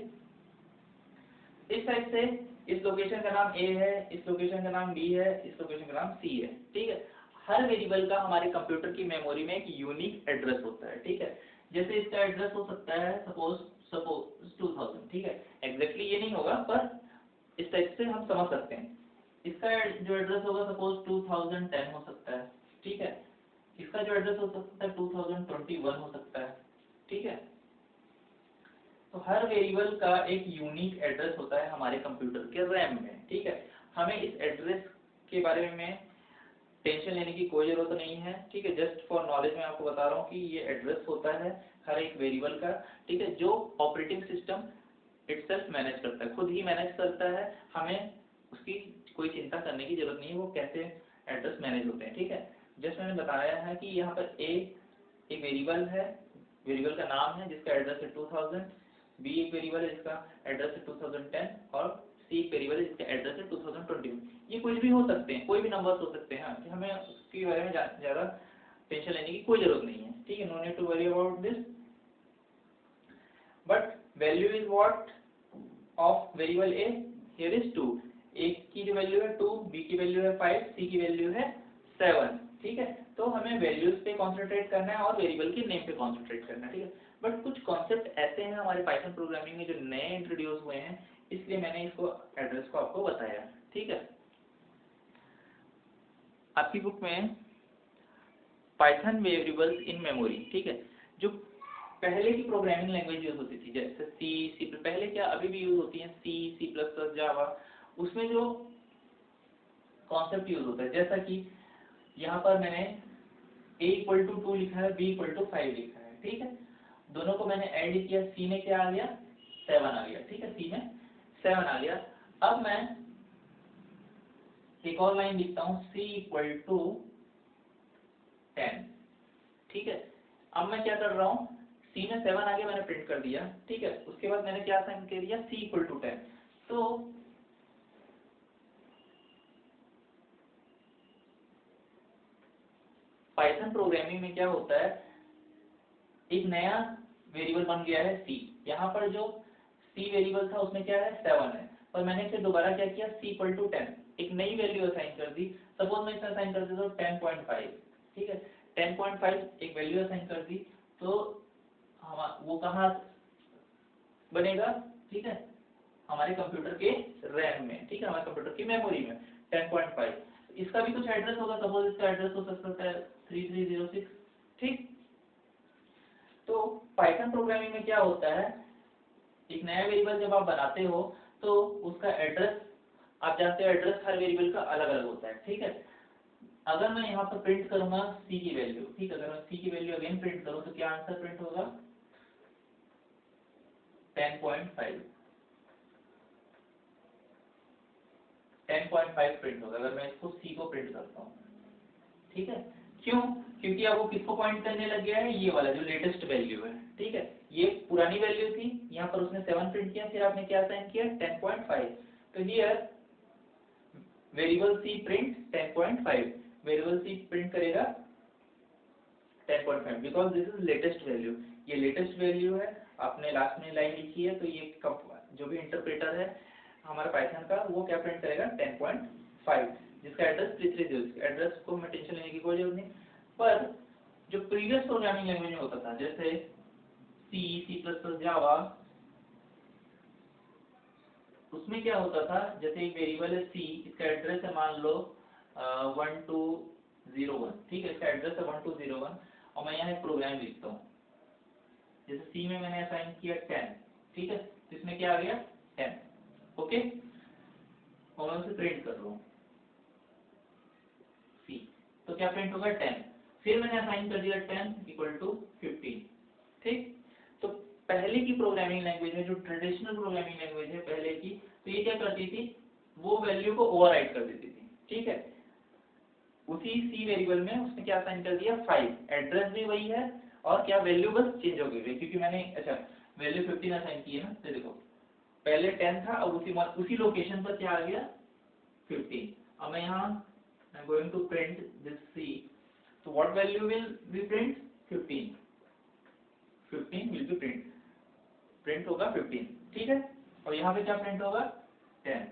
S1: इस साइड से इस लोकेशन का नाम a है, इस लोकेशन का नाम b है, इस लोकेशन का नाम c है। ठीक है, हर वेरिएबल का हमारे कंप्यूटर की मेमोरी में एक यूनिक एड्रेस होता है। ठीक है, जैसे इसका एड्रेस हो सकता है सपोज 2000। ठीक है, एग्जैक्टली ये नहीं होगा, पर इस टाइप से हम समझ सकते हैं। इसका जो एड्रेस होगा सपोज 2010 हो सकता है। ठीक है, इसका जो एड्रेस हो सकता है 2021 हो सकता है। ठीक है, तो हर वेरिएबल का एक यूनिक एड्रेस होता है हमारे कंप्यूटर के रैम में। ठीक है, हमें इस एड्रेस के बारे में टेंशन लेने की कोई जरूरत नहीं है। ठीक है, जस्ट फॉर नॉलेज मैं आपको बता रहा हूँ कि ये एड्रेस होता है हर एक वेरिएबल का। ठीक है, जो ऑपरेटिंग सिस्टम इटसेल्फ मैनेज करता है, खुद ही मैनेज करता है, हमें उसकी कोई चिंता करने की जरूरत नहीं है वो कैसे एड्रेस मैनेज होते हैं। ठीक है, जस्ट मैंने बताया है कि यहाँ पर a एक वेरिएबल है, वेरिएबल का नाम है जिसका एड्रेस है 2000, b एक वेरिएबल है जिसका एड्रेस है 2010 और c एक वेरिएबल है जिसका एड्रेस है 2021। ये कुछ भी हो सकते हैं, कोई भी नंबर्स हो सकते हैं, हमें उसके बारे में ज़्यादा टेंशन लेने की कोई ज़रूरत नहीं है। ठीक है, no need to worry about this. But value is what of variable a, here is 2। a की जो वैल्यू है 2, b की वैल्यू है 5, c की वैल्यू है 7। ठीक है, तो हमें वैल्यूज पे कॉन्सेंट्रेट करना है और वेरिएबल के नेम पे कॉन्सेंट्रेट करना है। ठीक है, बट कुछ कॉन्सेप्ट ऐसे हैं हमारे पाइथन प्रोग्रामिंग में जो नए इंट्रोड्यूस हुए हैं, इसलिए मैंने इसको एड्रेस को आपको बताया। ठीक है, आपकी बुक में पाइथन वेरिएबल्स इन मेमोरी, ठीक है, जो पहले की प्रोग्रामिंग लैंग्वेज यूज होती थी, जैसे सी पहले क्या अभी भी यूज होती है, सी प्लस प्लस, जावा, उसमें जो कॉन्सेप्ट यूज होता है, जैसा कि यहाँ पर मैंने a इक्वल टू 2 लिखा है, b इक्वल टू 5 लिखा है। ठीक है, दोनों को मैंने ऐड किया, c में क्या आ गया, 7 आ गया। ठीक है, c में 7 आ गया। अब मैं एक और लाइन लिखता हूँ, c इक्वल टू 10। ठीक है, अब मैं क्या कर रहा हूँ, c में 7 आ गया, मैंने प्रिंट कर दिया। ठीक है, उसके बाद मैंने क्या साइन कर दिया, c इक्वल टू 10। तो पाइथन प्रोग्रामिंग में क्या होता है, एक नया वेरिएबल बन गया है c। यहाँ पर जो c वेरिएबल था उसमें क्या है, 7 है, और मैंने फिर दोबारा क्या किया, c इक्वल टू 10, एक नई वैल्यू असाइन कर दी। सपोज मैं इसमें असाइन कर देता हूँ 10.5। ठीक है, 10.5 एक वैल्यू असाइन कर दी, तो वो कहाँ बनेगा, ठीक है, हमारे कंप्यूटर के रैम में। ठीक है, हमारे कंप्यूटर की मेमोरी में 10.5। इसका भी कुछ एड्रेस होगा, सपोज इसका एड्रेस हो सकता है 3306। ठीक, तो पाइथन प्रोग्रामिंग में क्या होता है, एक नया वेरिएबल जब आप बनाते हो तो उसका एड्रेस, आप जानते हो एड्रेस हर वेरिएबल का अलग अलग होता है। ठीक है, अगर मैं यहाँ पर प्रिंट करूंगा c की वैल्यू, ठीक, अगर मैं c की वैल्यू अगेन प्रिंट करूँ तो क्या आंसर प्रिंट होगा, 10.5। 10.5 प्रिंट होगा अगर मैं इसको c को प्रिंट करता हूँ। ठीक है, क्यों, क्योंकि अब वो किसको पॉइंट करने लग गया है, ये वाला जो लेटेस्ट वैल्यू है। ठीक है, ये पुरानी वैल्यू थी, यहाँ पर उसने 7 प्रिंट किया, फिर आपने क्या साइन किया, 10.5। तो here variable c print 10.5। Variable c print करेगा 10.5 because this is latest value. ये लेटेस्ट वैल्यू है, आपने लास्ट में लाइन लिखी है, तो ये जो भी इंटरप्रेटर है हमारा पाइथन का वो क्या प्रिंट करेगा 10.5, जिसका एड्रेस 330। एड्रेस को मैं टेंशन लेने की कोई जरूरत नहीं। पर जो प्रीवियस प्रोग्रामिंग लैंग्वेज में होता था जैसे C++, जावा, उसमें क्या होता था, जैसे एक वेरिएबल है सी, इसका एड्रेस है मान लो 1201, ठीक है, इसका एड्रेस है 1201 और मैं यहाँ एक प्रोग्राम लिखता हूँ, जैसे सी में मैंने असाइन किया 10, ठीक है, तो इसमें क्या आ गया 10, ओके, और मैं उसे प्रिंट कर रहा हूँ सी, तो क्या प्रिंट होगा 10, फिर मैंने असाइन कर दिया 10 इक्वल टू 15, ठीक। तो पहले की प्रोग्रामिंग लैंग्वेज में, जो ट्रेडिशनल प्रोग्रामिंग लैंग्वेज है पहले की, तो ये क्या करती थी, वो वैल्यू को ओवरराइट कर देती थी, ठीक है। उसी सी वेरिएबल में उसने क्या असाइन कर दिया 5, एड्रेस भी वही है और क्या वैल्यू बस चेंज हो गई, क्योंकि मैंने अच्छा वैल्यू 15 असाइन की है ना, तो देखो पहले 10 था, अब उसी लोकेशन पर क्या आ गया 15। अब मैं यहाँ I'm going to print this C, so what value will be print 15 will be print होगा 15, ठीक है, और यहाँ पे क्या प्रिंट होगा 10,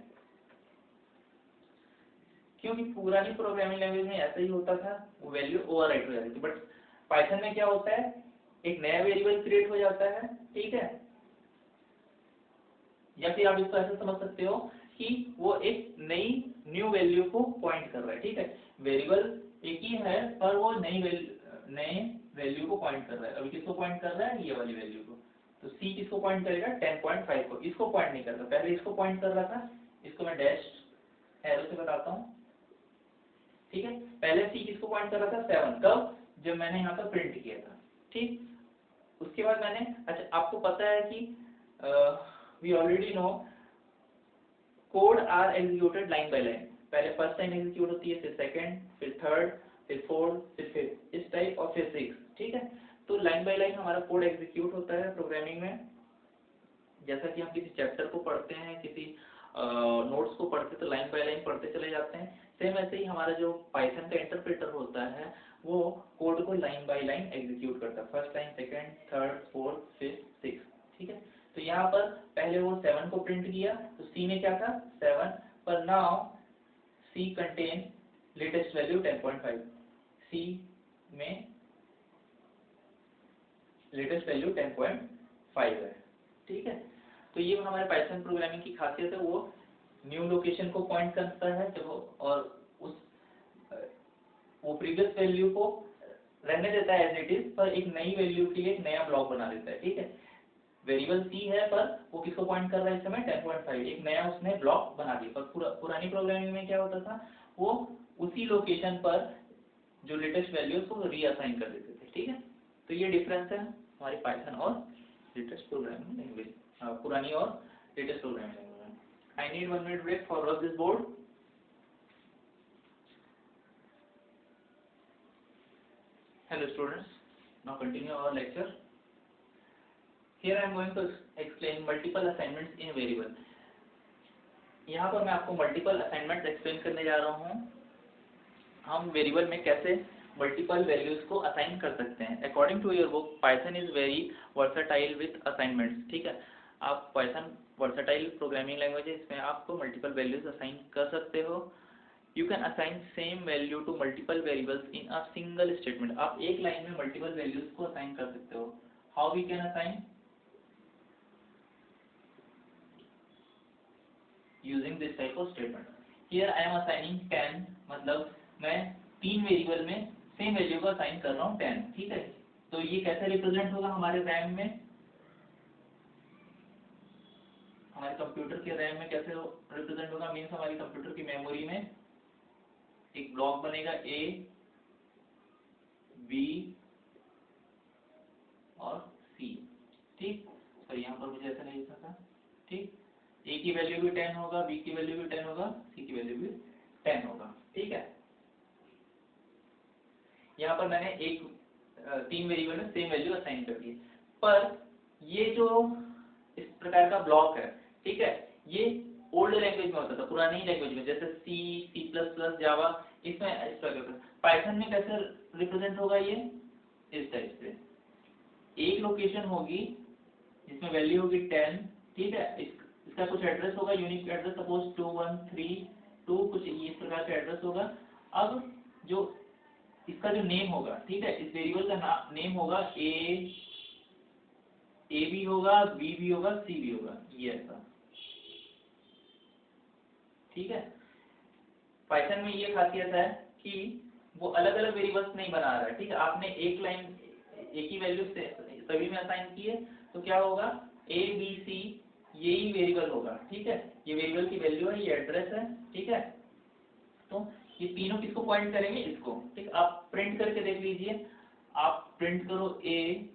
S1: क्योंकि पुरानी प्रोग्रामिंग लैंग्वेज में ऐसा ही होता था, वो वैल्यू ओवरराइट हो जाती थी। बट पाइथन में क्या होता है, एक नया वेरिएबल क्रिएट हो जाता है, ठीक है, या फिर आप इसको ऐसे समझ सकते हो कि वो एक नई न्यू वैल्यू को पॉइंट कर रहा है, ठीक है, वेरिएबल एक ही है पर वो नए वैल्यू को पॉइंट कर रहा है। अभी किसको पॉइंट कर रहा है, ये वाली वैल्यू को, तो सी किसको पॉइंट करेगा 10.5 को, इसको पॉइंट नहीं कर रहा, पहले इसको पॉइंट कर रहा था, इसको मैं डैश एरो से बताता हूँ, ठीक है, पहले सी किसको पॉइंट कर रहा था 7, कब, जब मैंने यहाँ पर प्रिंट किया था, ठीक। उसके बाद मैंने, अच्छा आपको पता है कि we already know code are executed line by line, पहले फर्स्ट टाइम एग्जीक्यूट होती है, फिर सेकंड, फिर थर्ड, फिर फोर्थ, फिर फिफ्थ, इस टाइप, और फिर सिक्स, ठीक है। तो लाइन बाय लाइन हमारा कोड एग्जीक्यूट होता है प्रोग्रामिंग में, जैसा कि हम किसी चैप्टर को पढ़ते हैं, किसी नोट्स को पढ़ते तो लाइन बाय लाइन पढ़ते चले जाते हैं, सेम ऐसे ही हमारा जो पाइथन का इंटरप्रेटर होता है वो कोड को लाइन बाय लाइन एग्जीक्यूट करता है, first line, second, third, fourth, fifth, six, ठीक है। तो यहाँ पर पहले वो 7 को प्रिंट किया, तो सी में क्या था 7, पर now see contain latest value 10.5, सी में लेटेस्ट वैल्यू 10.5 है, ठीक है। तो ये हमारे पाइथन प्रोग्रामिंग की खासियत है, वो न्यू लोकेशन को पॉइंट करता है जब और वो प्रीवियस वैल्यू को रहने देता है एज इट इज, पर एक नई वैल्यू के लिए एक नया ब्लॉक बना देता है, ठीक है। वेरिएबल सी है पर वो किसको पॉइंट कर रहा है इस समय 10.5, एक नया उसने ब्लॉक बना दिया। पर पुरानी प्रोग्रामिंग में क्या होता था, वो उसी लोकेशन पर जो लेटेस्ट वैल्यूज को रीअसाइन कर देते थे, ठीक है। तो ये डिफरेंस है हमारी पाइथन और लेटेस्ट प्रोग्रामिंग लैंग्वेज, पुरानी और latest programming language. I need 1 minute break for this board. Hello students, now continue our lecture. Here I am going to explain multiple assignments in variable. यहाँ पर मैं आपको multiple assignments explain करने जा रहा हूँ, हम वेरिएबल में कैसे मल्टीपल वैल्यूज को असाइन कर सकते हैं। According to your book Python is very versatile with assignments, ठीक है। आप पाइथन वर्सेटाइल प्रोग्रामिंग लैंग्वेज है, इसमें आपको मल्टीपल वैल्यूज असाइन कर सकते हो। You can assign same value to multiple variables in a single statement, आप एक लाइन में मल्टीपल वैल्यूज को असाइन कर सकते हो। How we can assign, using this type of statement. Here I am assigning 10, मतलब मैं 3 वेरिएबल में सेम वैल्यू को असाइन कर रहा हूँ 10, ठीक है। तो ये कैसे रिप्रेजेंट होगा हमारे रैम में, हमारे कंप्यूटर के रैम में कैसे रिप्रेजेंट होगा, मीन्स हमारी कंप्यूटर की मेमोरी में एक ब्लॉक बनेगा ए, बी और सी, ठीक। तो यहाँ पर मुझे ऐसा नहीं लिखना था, ठीक। ए की वैल्यू भी 10 होगा, बी की वैल्यू भी 10 होगा, सी की वैल्यू भी 10 होगा, ठीक है। यहाँ पर मैंने 3 वेरिएबल में सेम वैल्यू असाइन कर दी, पर ये जो इस प्रकार का ब्लॉक है, ठीक है, ये ओल्ड लैंग्वेज में होता था, पुरानी लैंग्वेज में, जैसे सी, सी प्लस प्लस, जावा, इसमें इस प्रकार। पाइथन में कैसे रिप्रेजेंट होगा ये, इस टाइप से। एक लोकेशन होगी जिसमें वैल्यू होगी 10, ठीक है, इसका कुछ एड्रेस होगा, यूनिक एड्रेस, सपोज 2132, कुछ इस प्रकार का एड्रेस होगा। अब जो इसका जो नेम होगा, ठीक है, इस वेरिएबल का नेम होगा ए भी होगा, बी भी होगा, सी भी होगा, ये ऐसा, ठीक है। पाइथन में ये खासियत है कि वो अलग अलग वेरिएबल्स नहीं बना रहा है, ठीक है। आपने एक लाइन एक ही वैल्यू से सभी में असाइन की है, तो क्या होगा, ए बी सी यही वेरिएबल होगा, ठीक है, ये वेरिएबल की वैल्यू है, ये एड्रेस है, ठीक है। तो ये तीनों किसको पॉइंट करेंगे, इसको, ठीक। आप प्रिंट करके देख लीजिए, आप प्रिंट करो ए,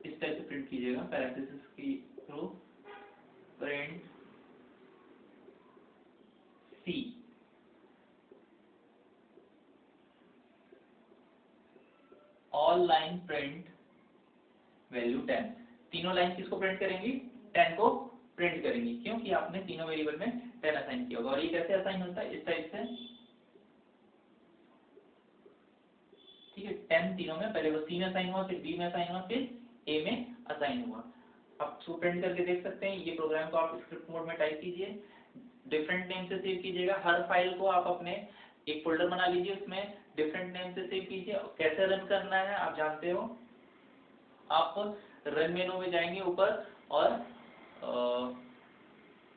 S1: इस टाइप से प्रिंट कीजिएगा पैरेंथेसिस की थ्रू, प्रिंट सी, ऑल लाइन प्रिंट वैल्यू 10। तीनों लाइन किसको प्रिंट करेंगी, 10 को प्रिंट करेंगी, क्योंकि आपने तीनों वेरिएबल में 10 असाइन किया होगा। और ये कैसे असाइन होता है, इस टाइप से, ठीक है। 10 तीनों में, पहले वो सी में असाइन हुआ, फिर बी में असाइन हुआ, फिर ए में असाइन हुआ। आप इसको प्रिंट करके देख सकते हैं। ये प्रोग्राम को आप स्क्रिप्ट मोड में टाइप कीजिए, डिफरेंट नेम से सेव कीजिएगा। हर फाइल को आप अपने एक फोल्डर बना लीजिए, उसमें डिफरेंट नेम से सेव कीजिए। कैसे रन करना है आप जानते हो, आप रन मेनू में जाएंगे ऊपर, और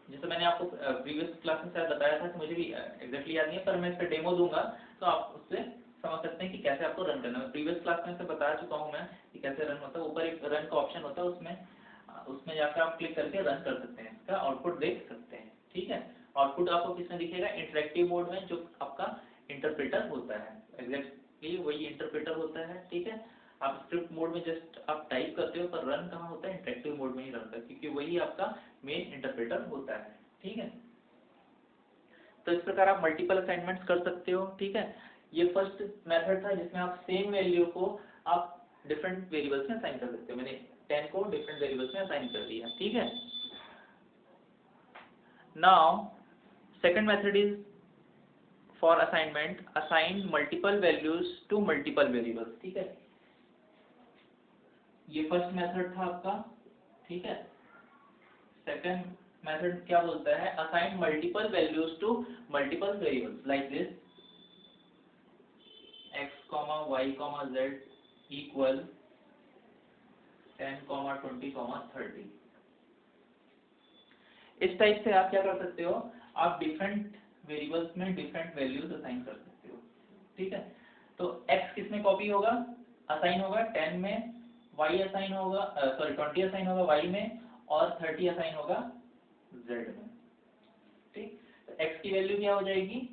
S1: जैसे मैंने आपको प्रीवियस क्लास में शायद बताया था, तो मुझे भी एग्जैक्टली याद नहीं है, पर मैं इस पर डेमो दूंगा, तो आप उससे समझ सकते हैं कि कैसे आपको रन करना है। प्रीवियस क्लास में से बता चुका हूँ मैं कि कैसे रन होता है। ऊपर एक रन का ऑप्शन होता है, उसमें जाकर आप क्लिक करके रन कर सकते हैं, इसका आउटपुट देख सकते हैं, ठीक है। आउटपुट आपको किसमें दिखेगा, इंटरेक्टिव मोड में, जो आपका इंटरप्रेटर होता है, एग्जैक्टली वही इंटरप्रेटर होता है, ठीक है। आप स्क्रिप्ट मोड में जस्ट आप टाइप करते हो, पर रन कहाँ होता है, इंटरेक्टिव मोड में ही रन होता है, क्योंकि वही आपका मेन इंटरप्रेटर होता है, ठीक है। तो इस प्रकार आप मल्टीपल असाइनमेंट्स कर सकते हो, ठीक है। ये फर्स्ट मेथड था जिसमें आप सेम वैल्यू को आप डिफरेंट वेरिएबल्स में असाइन कर सकते हो। मैंने 10 को डिफरेंट वेरिएबल्स में असाइन कर दिया, ठीक है। Now second method is for assignment, assign multiple values to multiple variables, ठीक है। ये फर्स्ट मेथड था आपका, ठीक है। सेकंड मेथड क्या बोलता है, assign multiple values to multiple variables, like this, x, y, z equal 10, 20, 30। इस टाइप से आप क्या कर सकते हो, आप डिफरेंट वेरिएबल्स में डिफरेंट वैल्यूज असाइन कर सकते हो, ठीक है। तो x किस में कॉपी होगा, असाइन होगा 10 में, y असाइन होगा, 20 असाइन होगा y में, और 30 असाइन होगा z में, ठीक। तो x की वैल्यू क्या हो जाएगी,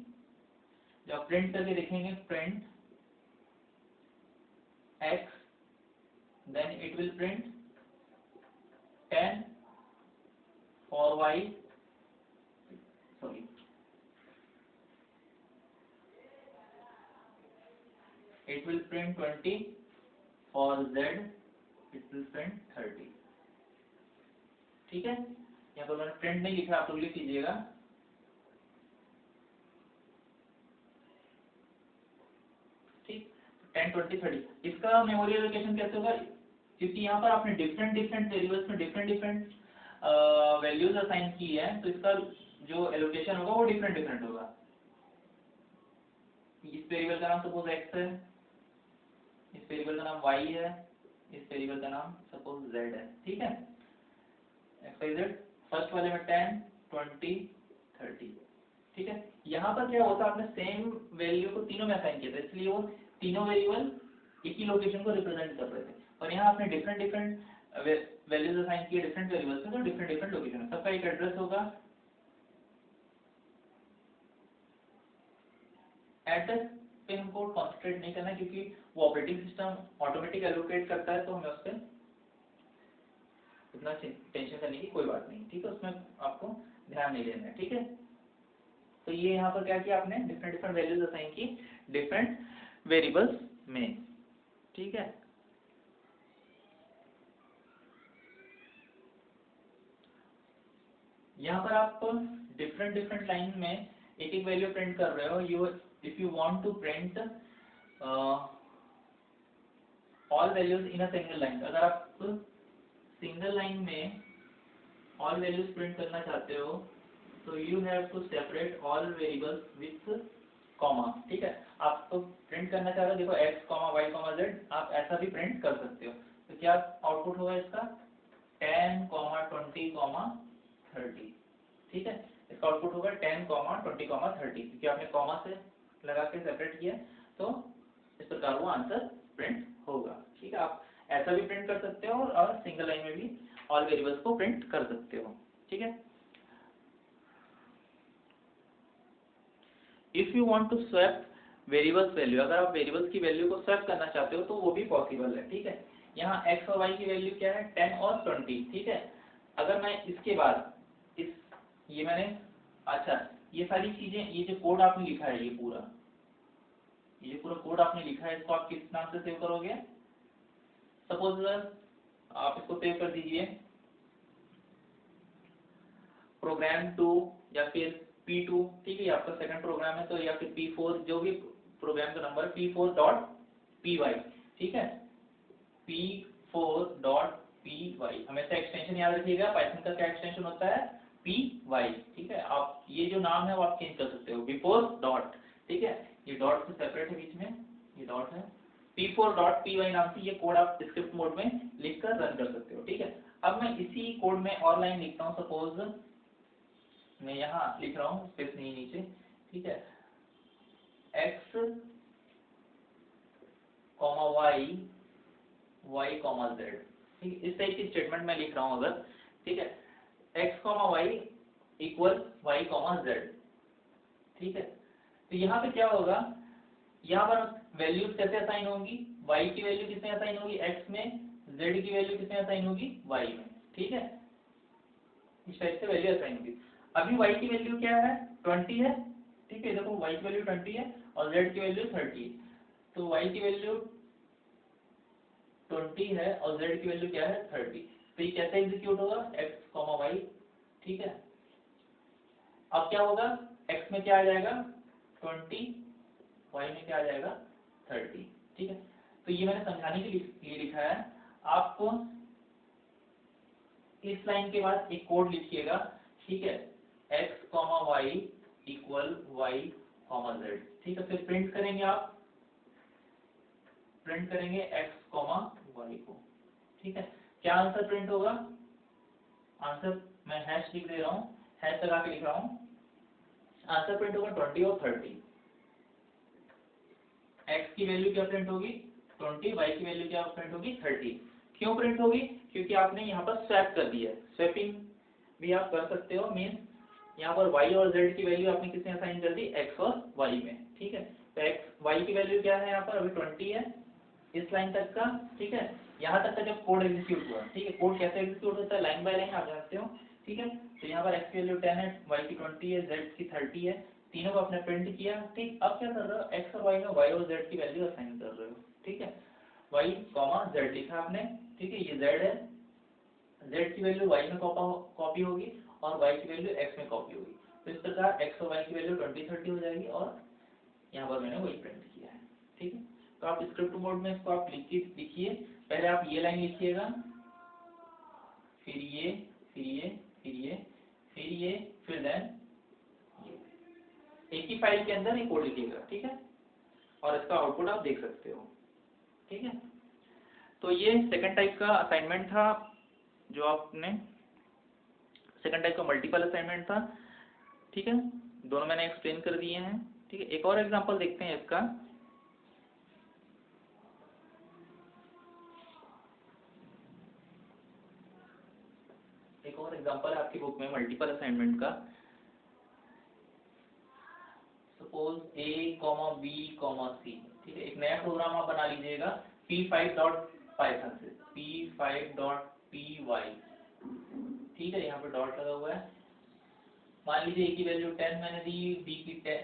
S1: जब प्रिंट करके देखेंगे, print x, then it will print 10 for y, sorry, it will print 20 for z, it will print 30, ठीक है। यहाँ पर मैंने प्रिंट नहीं लिखा, आप लोग लिख लीजिएगा, ठीक। 10, 20, 30, इसका मेमोरी एलोकेशन कैसे होगा, क्योंकि यहाँ पर आपने डिफरेंट वेरिएबल्स में डिफरेंट वैल्यूज असाइन की है, तो इसका जो एलोकेशन होगा वो डिफरेंट होगा। इस वेरिएबल का नाम सपोज x है, इस वेरिएबल का नाम y है, इस वेरिएबल का नाम सपोज z है, ठीक है। x, y, z, फर्स्ट वाले में 10, 20, 30, ठीक है। यहाँ पर क्या होता है, आपने सेम वैल्यू को तीनों में असाइन किया था, इसलिए वो तीनों वेरिएबल एक ही लोकेशन को रिप्रेजेंट कर रहे थे। और यहाँ आपने डिफरेंट वैल्यूज असाइन किए डिफरेंट वेरिएबल्स में, तो डिफरेंट लोकेशन, सबका एक एड्रेस होगा। एड्रेस पे हमको कॉन्सेंट्रेट नहीं करना, क्योंकि वो ऑपरेटिंग सिस्टम ऑटोमेटिक एलोकेट करता है, तो हमें उस पर उतना टेंशन करने की कोई बात नहीं, ठीक है। उसमें आपको ध्यान नहीं देना है, ठीक है। तो ये यहाँ पर क्या किया आपने, डिफरेंट वैल्यूज असाइन की डिफरेंट वेरिएबल्स में, ठीक है। यहाँ पर आप डिफरेंट डिफरेंट लाइन में एक एक वैल्यू प्रिंट कर रहे हो। You if you want to print all values in a single line, अगर आप सिंगल लाइन में ऑल वैल्यूज प्रिंट करना चाहते हो तो you have to separate all variables with comma. ठीक है, आप तो प्रिंट करना चाह रहे हो, देखो x comma y comma z, आप ऐसा भी प्रिंट कर सकते हो। तो क्या आउटपुट होगा इसका 10 कॉमा 20 कॉमा 30। ठीक है, इसका आउटपुट होगा 10 कॉमा 20 कॉमा 30, क्योंकि आपने कॉमा से लगा के सेपरेट किया, तो इस प्रकार वो आंसर प्रिंट होगा। ठीक है, आप ऐसा भी प्रिंट कर सकते हो और सिंगल लाइन में भी ऑल वेरिएबल्स को प्रिंट कर सकते हो। ठीक है, if you want to swap variables value, अगर आप वेरिएबल्स की वैल्यू को स्वैप करना चाहते हो तो वो भी पॉसिबल है। ठीक है, यहाँ x और y की वैल्यू क्या है 10 और 20। ठीक है, अगर मैं इसके बाद इस ये मैंने अच्छा ये सारी चीजें, ये जो कोड आपने लिखा है, ये पूरा कोड आपने लिखा है, इसको आप किस नाम से सेव करोगे? सपोज आप इसको सेव कर दीजिए प्रोग्राम 2 या फिर P2। ठीक है, आपका सेकंड प्रोग्राम है, तो या फिर P4, जो भी प्रोग्राम का नंबर P4.py। ठीक है, P4.py, हमेशा एक्सटेंशन याद रखिएगा, पाइथन का क्या एक्सटेंशन होता है py। ठीक है, आप ये जो नाम है वो आप चेंज कर सकते हो, बिफोर डॉट। ठीक है, ये डॉट से सेपरेट है, बीच में ये डॉट है, P4.py नाम से ये कोड आप स्क्रिप्ट मोड में लिखकर रन कर सकते हो। ठीक है, अब मैं इसी कोड में और लाइन लिखता हूँ, सपोज मैं यहाँ लिख रहा हूँ, स्पेस नहीं नीचे। ठीक है, x comma y comma z। ठीक है, इस टाइप की स्टेटमेंट मैं लिख रहा हूँ अगर। ठीक है, x comma y equal y comma z। ठीक है, तो यहाँ पे क्या होगा, यहाँ पर वैल्यूज कैसे असाइन होंगी, y की वैल्यू किसमें असाइन होगी x में, z की वैल्यू किसमें असाइन होगी y में। ठीक है, इस टाइप से वैल्यू असाइन होगी। अभी y की वैल्यू क्या है 20 है। ठीक है, देखो y की वैल्यू 20 है और z की वैल्यू 30 है, तो y की वैल्यू 20 है और z की वैल्यू क्या है 30। तो ये कैसे एग्जीक्यूट होगा x कॉमा y। ठीक है, अब क्या होगा, x में क्या आ जाएगा 20, y में क्या आ जाएगा 30। ठीक है, तो ये मैंने समझाने के लिए लिखा है। आपको इस लाइन के बाद एक कोड लिखिएगा। ठीक है, x comma y equal y comma z। ठीक है, फिर प्रिंट करेंगे, आप प्रिंट करेंगे x कॉमा y को। ठीक है, क्या आंसर प्रिंट होगा, आंसर मैं हैश लिख दे रहा हूँ, हैश लगा के लिख रहा हूँ, आंसर प्रिंट होगा 20 और 30। x की वैल्यू क्या प्रिंट होगी 20, y की वैल्यू क्या प्रिंट होगी 30। क्यों प्रिंट होगी, क्योंकि आपने यहाँ पर स्वैप कर दिया है। स्वैपिंग भी आप कर सकते हो, मीन यहाँ पर y और z की वैल्यू आपने किसमें असाइन कर दी, x और y में। ठीक है, तो x y की वैल्यू क्या है, यहाँ पर अभी 20 है इस लाइन तक का। ठीक है, यहाँ तक का जब कोड एग्जीक्यूट हुआ। ठीक है, कोड कैसे एग्जीक्यूट होता है, लाइन बाय लाइन आप जानते हो। ठीक है, तो यहाँ पर x की वैल्यू 10 है, y की 20 है, z की 30 है, तीनों को आपने प्रिंट किया। ठीक, अब क्या कर रहे हो, x और y में y और z की वैल्यू असाइन कर रहे हो। ठीक है, y कॉमा z लिखा आपने। ठीक है, ये z है, z की वैल्यू y में कॉपी होगी और y की वैल्यू x में कॉपी होगी। तो इस प्रकार x और y की वैल्यू 20 30 हो जाएगी और यहाँ पर मैंने वही प्रिंट किया है। ठीक है, तो आप स्क्रिप्ट मोड में इसको आप लिखिए। पहले आप ये लाइन लिखिएगा, फिर ये, फिर ये, फिर ये, फिर ये, फिर देन एक ही फाइल के अंदर ये कोड लिखिएगा। ठीक है, और इसका आउटपुट आप देख सकते हो। ठीक है, तो ये सेकंड टाइप का असाइनमेंट था, जो आपने सेकंड टाइप का मल्टीपल असाइनमेंट था। ठीक है, दोनों मैंने एक्सप्लेन कर दिए हैं। ठीक है, एक और एग्जांपल देखते हैं इसका। एक और एग्जांपल है आपकी बुक में मल्टीपल असाइनमेंट का। Suppose a, b, c। ठीक है, एक नया प्रोग्राम आप बना लीजिएगा p5.python से, p5.py। ठीक है, यहाँ पे डॉट लगा हुआ है। मान लीजिए a की वैल्यू 10 मैंने दी, b की 10,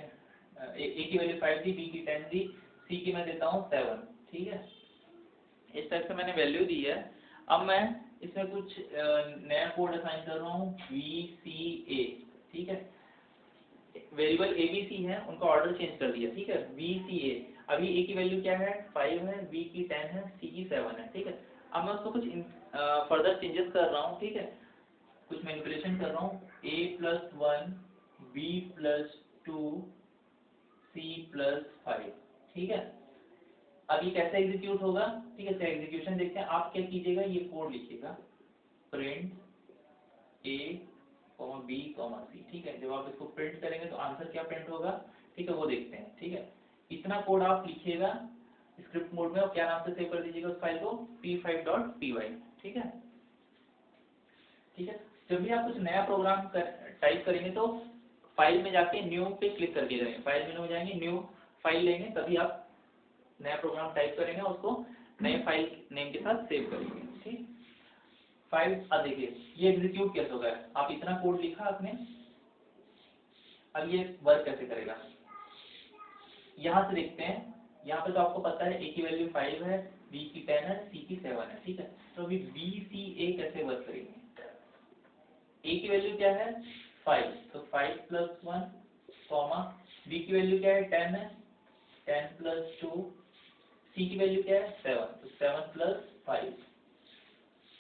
S1: a की वैल्यू 5 दी, b की 10 दी, c की मैं देता हूँ 7। ठीक है, इस टाइप से मैंने वैल्यू दी है। अब मैं इसमें कुछ नया कोड असाइन कर रहा हूँ VCA, ठीक है। वेरिएबल ABC है, उनका ऑर्डर चेंज कर दिया, ठीक है। VCA, अभी A की वैल्यू क्या है 5 है, B की 10 है, C की 7 है, ठीक है। अब मैं उसको कुछ फर्दर चेंजेस कर रहा हूँ, ठीक है, कुछ मैनिपुलेशन कर रहा हूँ। A+1 B+2 C+5, ठीक है। अभी कैसे एग्जीक्यूट होगा, ठीक है, तो एग्जीक्यूशन देखते हैं। आप क्या कीजिएगा, ये कोड लिखिएगा प्रिंट A, B, C, ठीक है। जब आप इसको प्रिंट करेंगे तो आंसर क्या प्रिंट होगा, ठीक है, वो देखते हैं, ठीक है। इतना कोड आप लिखिएगा स्क्रिप्ट मोड में और क्या नाम से सेव कर दीजिएगा उस फाइल को, p5.py, ठीक है। ठीक है, जब भी आप कुछ नया प्रोग्राम टाइप करेंगे तो फाइल में जाके न्यू पे क्लिक करके करेंगे, फाइल मेनू में जाएंगे, न्यू फाइल लेंगे, तभी आप नया प्रोग्राम टाइप करेंगे, उसको नए फाइल नेम के साथ सेव करेंगे, ठीक। फाइल, अब देखिए ये एग्जीक्यूट कैसे होगा। आप इतना कोड लिखा आपने, अब ये वर्क कैसे करेगा, यहाँ से देखते हैं। यहाँ पे तो आपको पता है A की वैल्यू 5 है, B की 10 है, C की 7 है, ठीक है। तो अभी BCA कैसे वर्क करेंगे, A की वैल्यू क्या है 5, तो 5+1, B की वैल्यू क्या है 10 है, 10+2, C की वैल्यू क्या है 7, तो 7+5,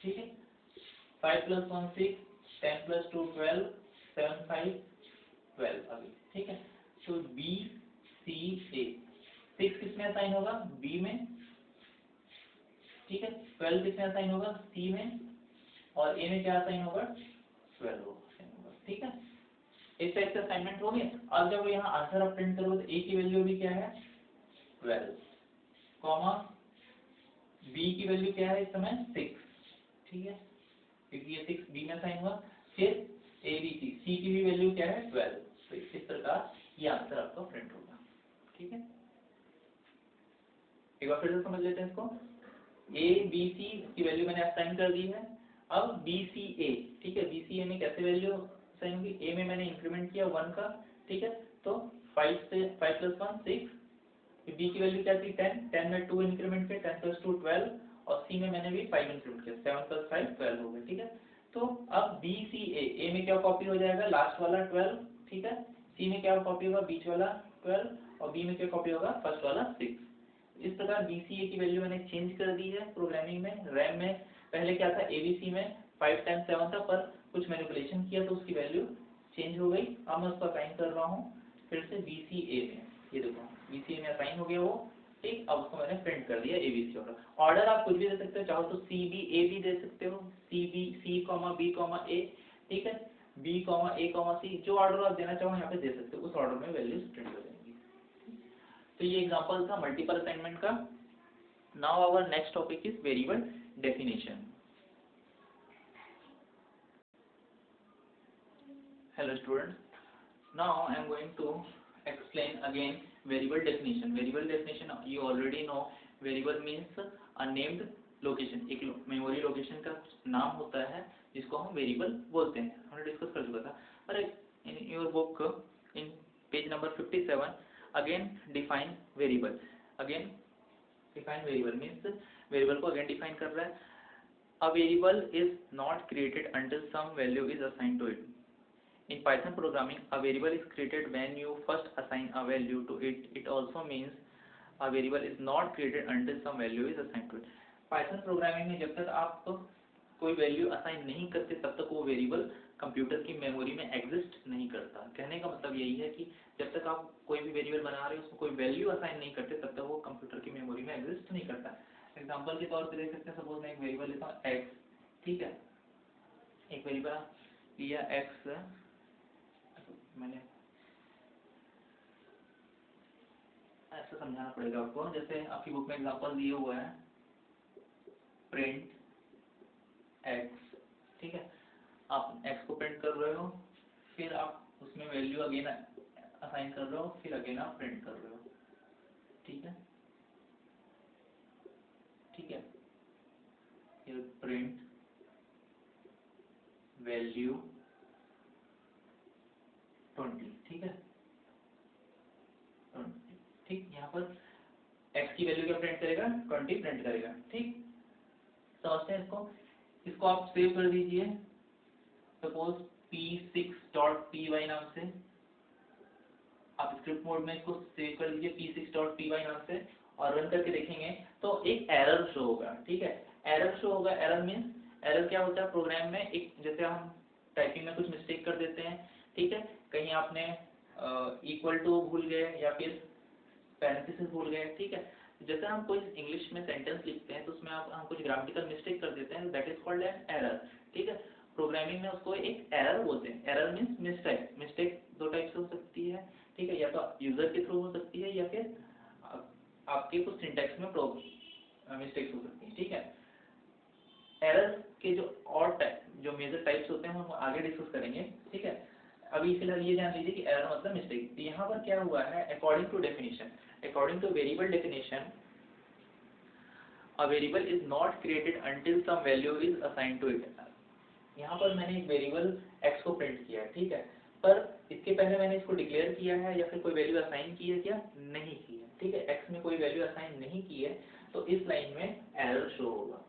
S1: ठीक है। 5+1 6, 10+2 12, 7 5 12 अभी, ठीक है। तो BCA 6 किसमें असाइन होगा, B में, ठीक है। 12 किसमें असाइन होगा, C में, और A में क्या असाइन होगा 12 होगा, ठीक है। इस टाइप से असाइनमेंट हो गया। अब जब यहाँ आंसर आप प्रिंट करोगे तो A की वैल्यू भी क्या है 12, कॉमा B की वैल्यू क्या है इस समय 6, ठीक है, क्योंकि ये 6 B में असाइन हुआ। फिर ABC, C की भी वैल्यू क्या है 12, तो इस प्रकार ये आंसर आपका प्रिंट होगा, ठीक है। एक बार फिर से समझ लेते हैं इसको। ABC की वैल्यू मैंने असाइन कर दी है। अब BCA, ठीक है, BCA में कैसे वैल्यू असाइन होगी, A में मैंने इंक्रीमेंट किया 1 का, ठीक है, तो 5+1 6, B की वैल्यू क्या थी 10, 10 में 2 इंक्रीमेंट किया, 10+2 12, और C में मैंने भी 5 इंक्रीमेंट किया, 7+5 12 हो गया, ठीक है। तो अब BCA, A में क्या कॉपी हो जाएगा लास्ट वाला 12, ठीक है, C में क्या कॉपी होगा बीच वाला 12, और B में क्या कॉपी होगा फर्स्ट वाला 6। इस प्रकार BCA की वैल्यू मैंने चेंज कर दी है प्रोग्रामिंग में, रैम में। पहले क्या था ABC में 5 10 7 था, पर कुछ मैनिपुलेशन किया तो उसकी वैल्यू चेंज हो गई। अब मैं उसको असाइन कर रहा हूँ फिर से BCA में, ये देखो BCA में असाइन हो गया वो, ठीक। अब उसको मैंने प्रिंट कर दिया ABC ऑर्डर। ऑर्डर आप कुछ भी दे सकते हो, चाहो तो CBA भी दे सकते हो, C, B, ठीक है, B, A, C, जो ऑर्डर आप देना चाहो यहाँ पे दे सकते हो, उस ऑर्डर में वैल्यूज प्रिंट हो जाएंगी। तो ये एग्जांपल था मल्टीपल असाइनमेंट का। Now our next topic is variable definition. Hello students, now I am going to explain again variable definition. Variable definition you already know. Variable means a named location, एक memory location का नाम होता है जिसको हम variable बोलते हैं, हमने डिस्कस कर चुका था। और in your book in page number 57 again define variable. Again define variable means variable को अगेन डिफाइन कर रहा है। A variable is not created until some value is assigned to it. In Python programming, a variable is created when you first assign a value to it. It also means a variable is not created until some value is assigned to it. Python programming में जब तक आप कोई value assign नहीं करते तब तक वो वेरिएबल कंप्यूटर की मेमोरी में एग्जिस्ट नहीं करता। कहने का मतलब यही है कि जब तक आप कोई भी वेरिएबल बना रहे हो उसको कोई वैल्यू असाइन नहीं करते तब तक वो कंप्यूटर की मेमोरी में एग्जिस्ट नहीं करता। एग्जाम्पल के तौर पर देख सकते हैं, सपोज मैं एक वेरिएबल लेता हूँ एक्स, ठीक है, एक वेरिएबल लिया एक्स, मैंने ऐसा समझाना पड़ेगा आपको, जैसे आपकी बुक में एग्जांपल दिया हुआ है प्रिंट एक्स, ठीक है। आप एक्स को प्रिंट कर रहे हो, फिर आप उसमें वैल्यू अगेन असाइन कर रहे हो, फिर अगेन आप प्रिंट कर रहे हो, ठीक है, ठीक है। फिर प्रिंट वैल्यू 20, ठीक है, 20, ठीक। यहाँ पर x की वैल्यू क्या प्रिंट करेगा 20 प्रिंट करेगा, ठीक। समझते हैं इसको। इसको आप सेव कर दीजिए, सपोज p6.py नाम से, आप स्क्रिप्ट मोड में इसको सेव कर लीजिए p6.py नाम से और रन करके देखेंगे तो एक एरर शो होगा। ठीक है, एरर शो होगा। एरर मीन्स, एरर क्या होता है प्रोग्राम में, एक जैसे हम टाइपिंग में कुछ मिस्टेक कर देते हैं, ठीक है, कहीं आपने इक्वल टू भूल गए या फिर पैरेंथेसिस भूल गए, ठीक है, जैसे हम कोई इंग्लिश में सेंटेंस लिखते हैं तो उसमें हम कुछ ग्रामेटिकल मिस्टेक कर देते हैं, that is called an error. ठीक है, प्रोग्रामिंग में उसको एक एरर बोलते हैं। Error means mistake. मिस्टेक दो टाइप से हो सकती है, ठीक है, या तो यूजर के थ्रू हो सकती है या फिर आपके कुछ सिंटैक्स में मिस्टेक्स हो सकती है। ठीक है, एरर के जो और जो मेजर टाइप्स होते हैं हम आगे डिस्कस करेंगे। ठीक है, अभी फिलहाल ये जान लीजिए कि एरर मतलब मिस्टेक। यहाँ पर क्या हुआ है, according to definition, according to variable definition, a variable is not created until some value is assigned to it। यहाँ पर मैंने एक वेरिएबल x को प्रिंट किया है, ठीक है, पर इसके पहले मैंने इसको डिक्लेयर किया है या फिर कोई वैल्यू असाइन की है क्या, नहीं की है। ठीक है, x में कोई वैल्यू असाइन नहीं की है तो इस लाइन में एरर शो होगा।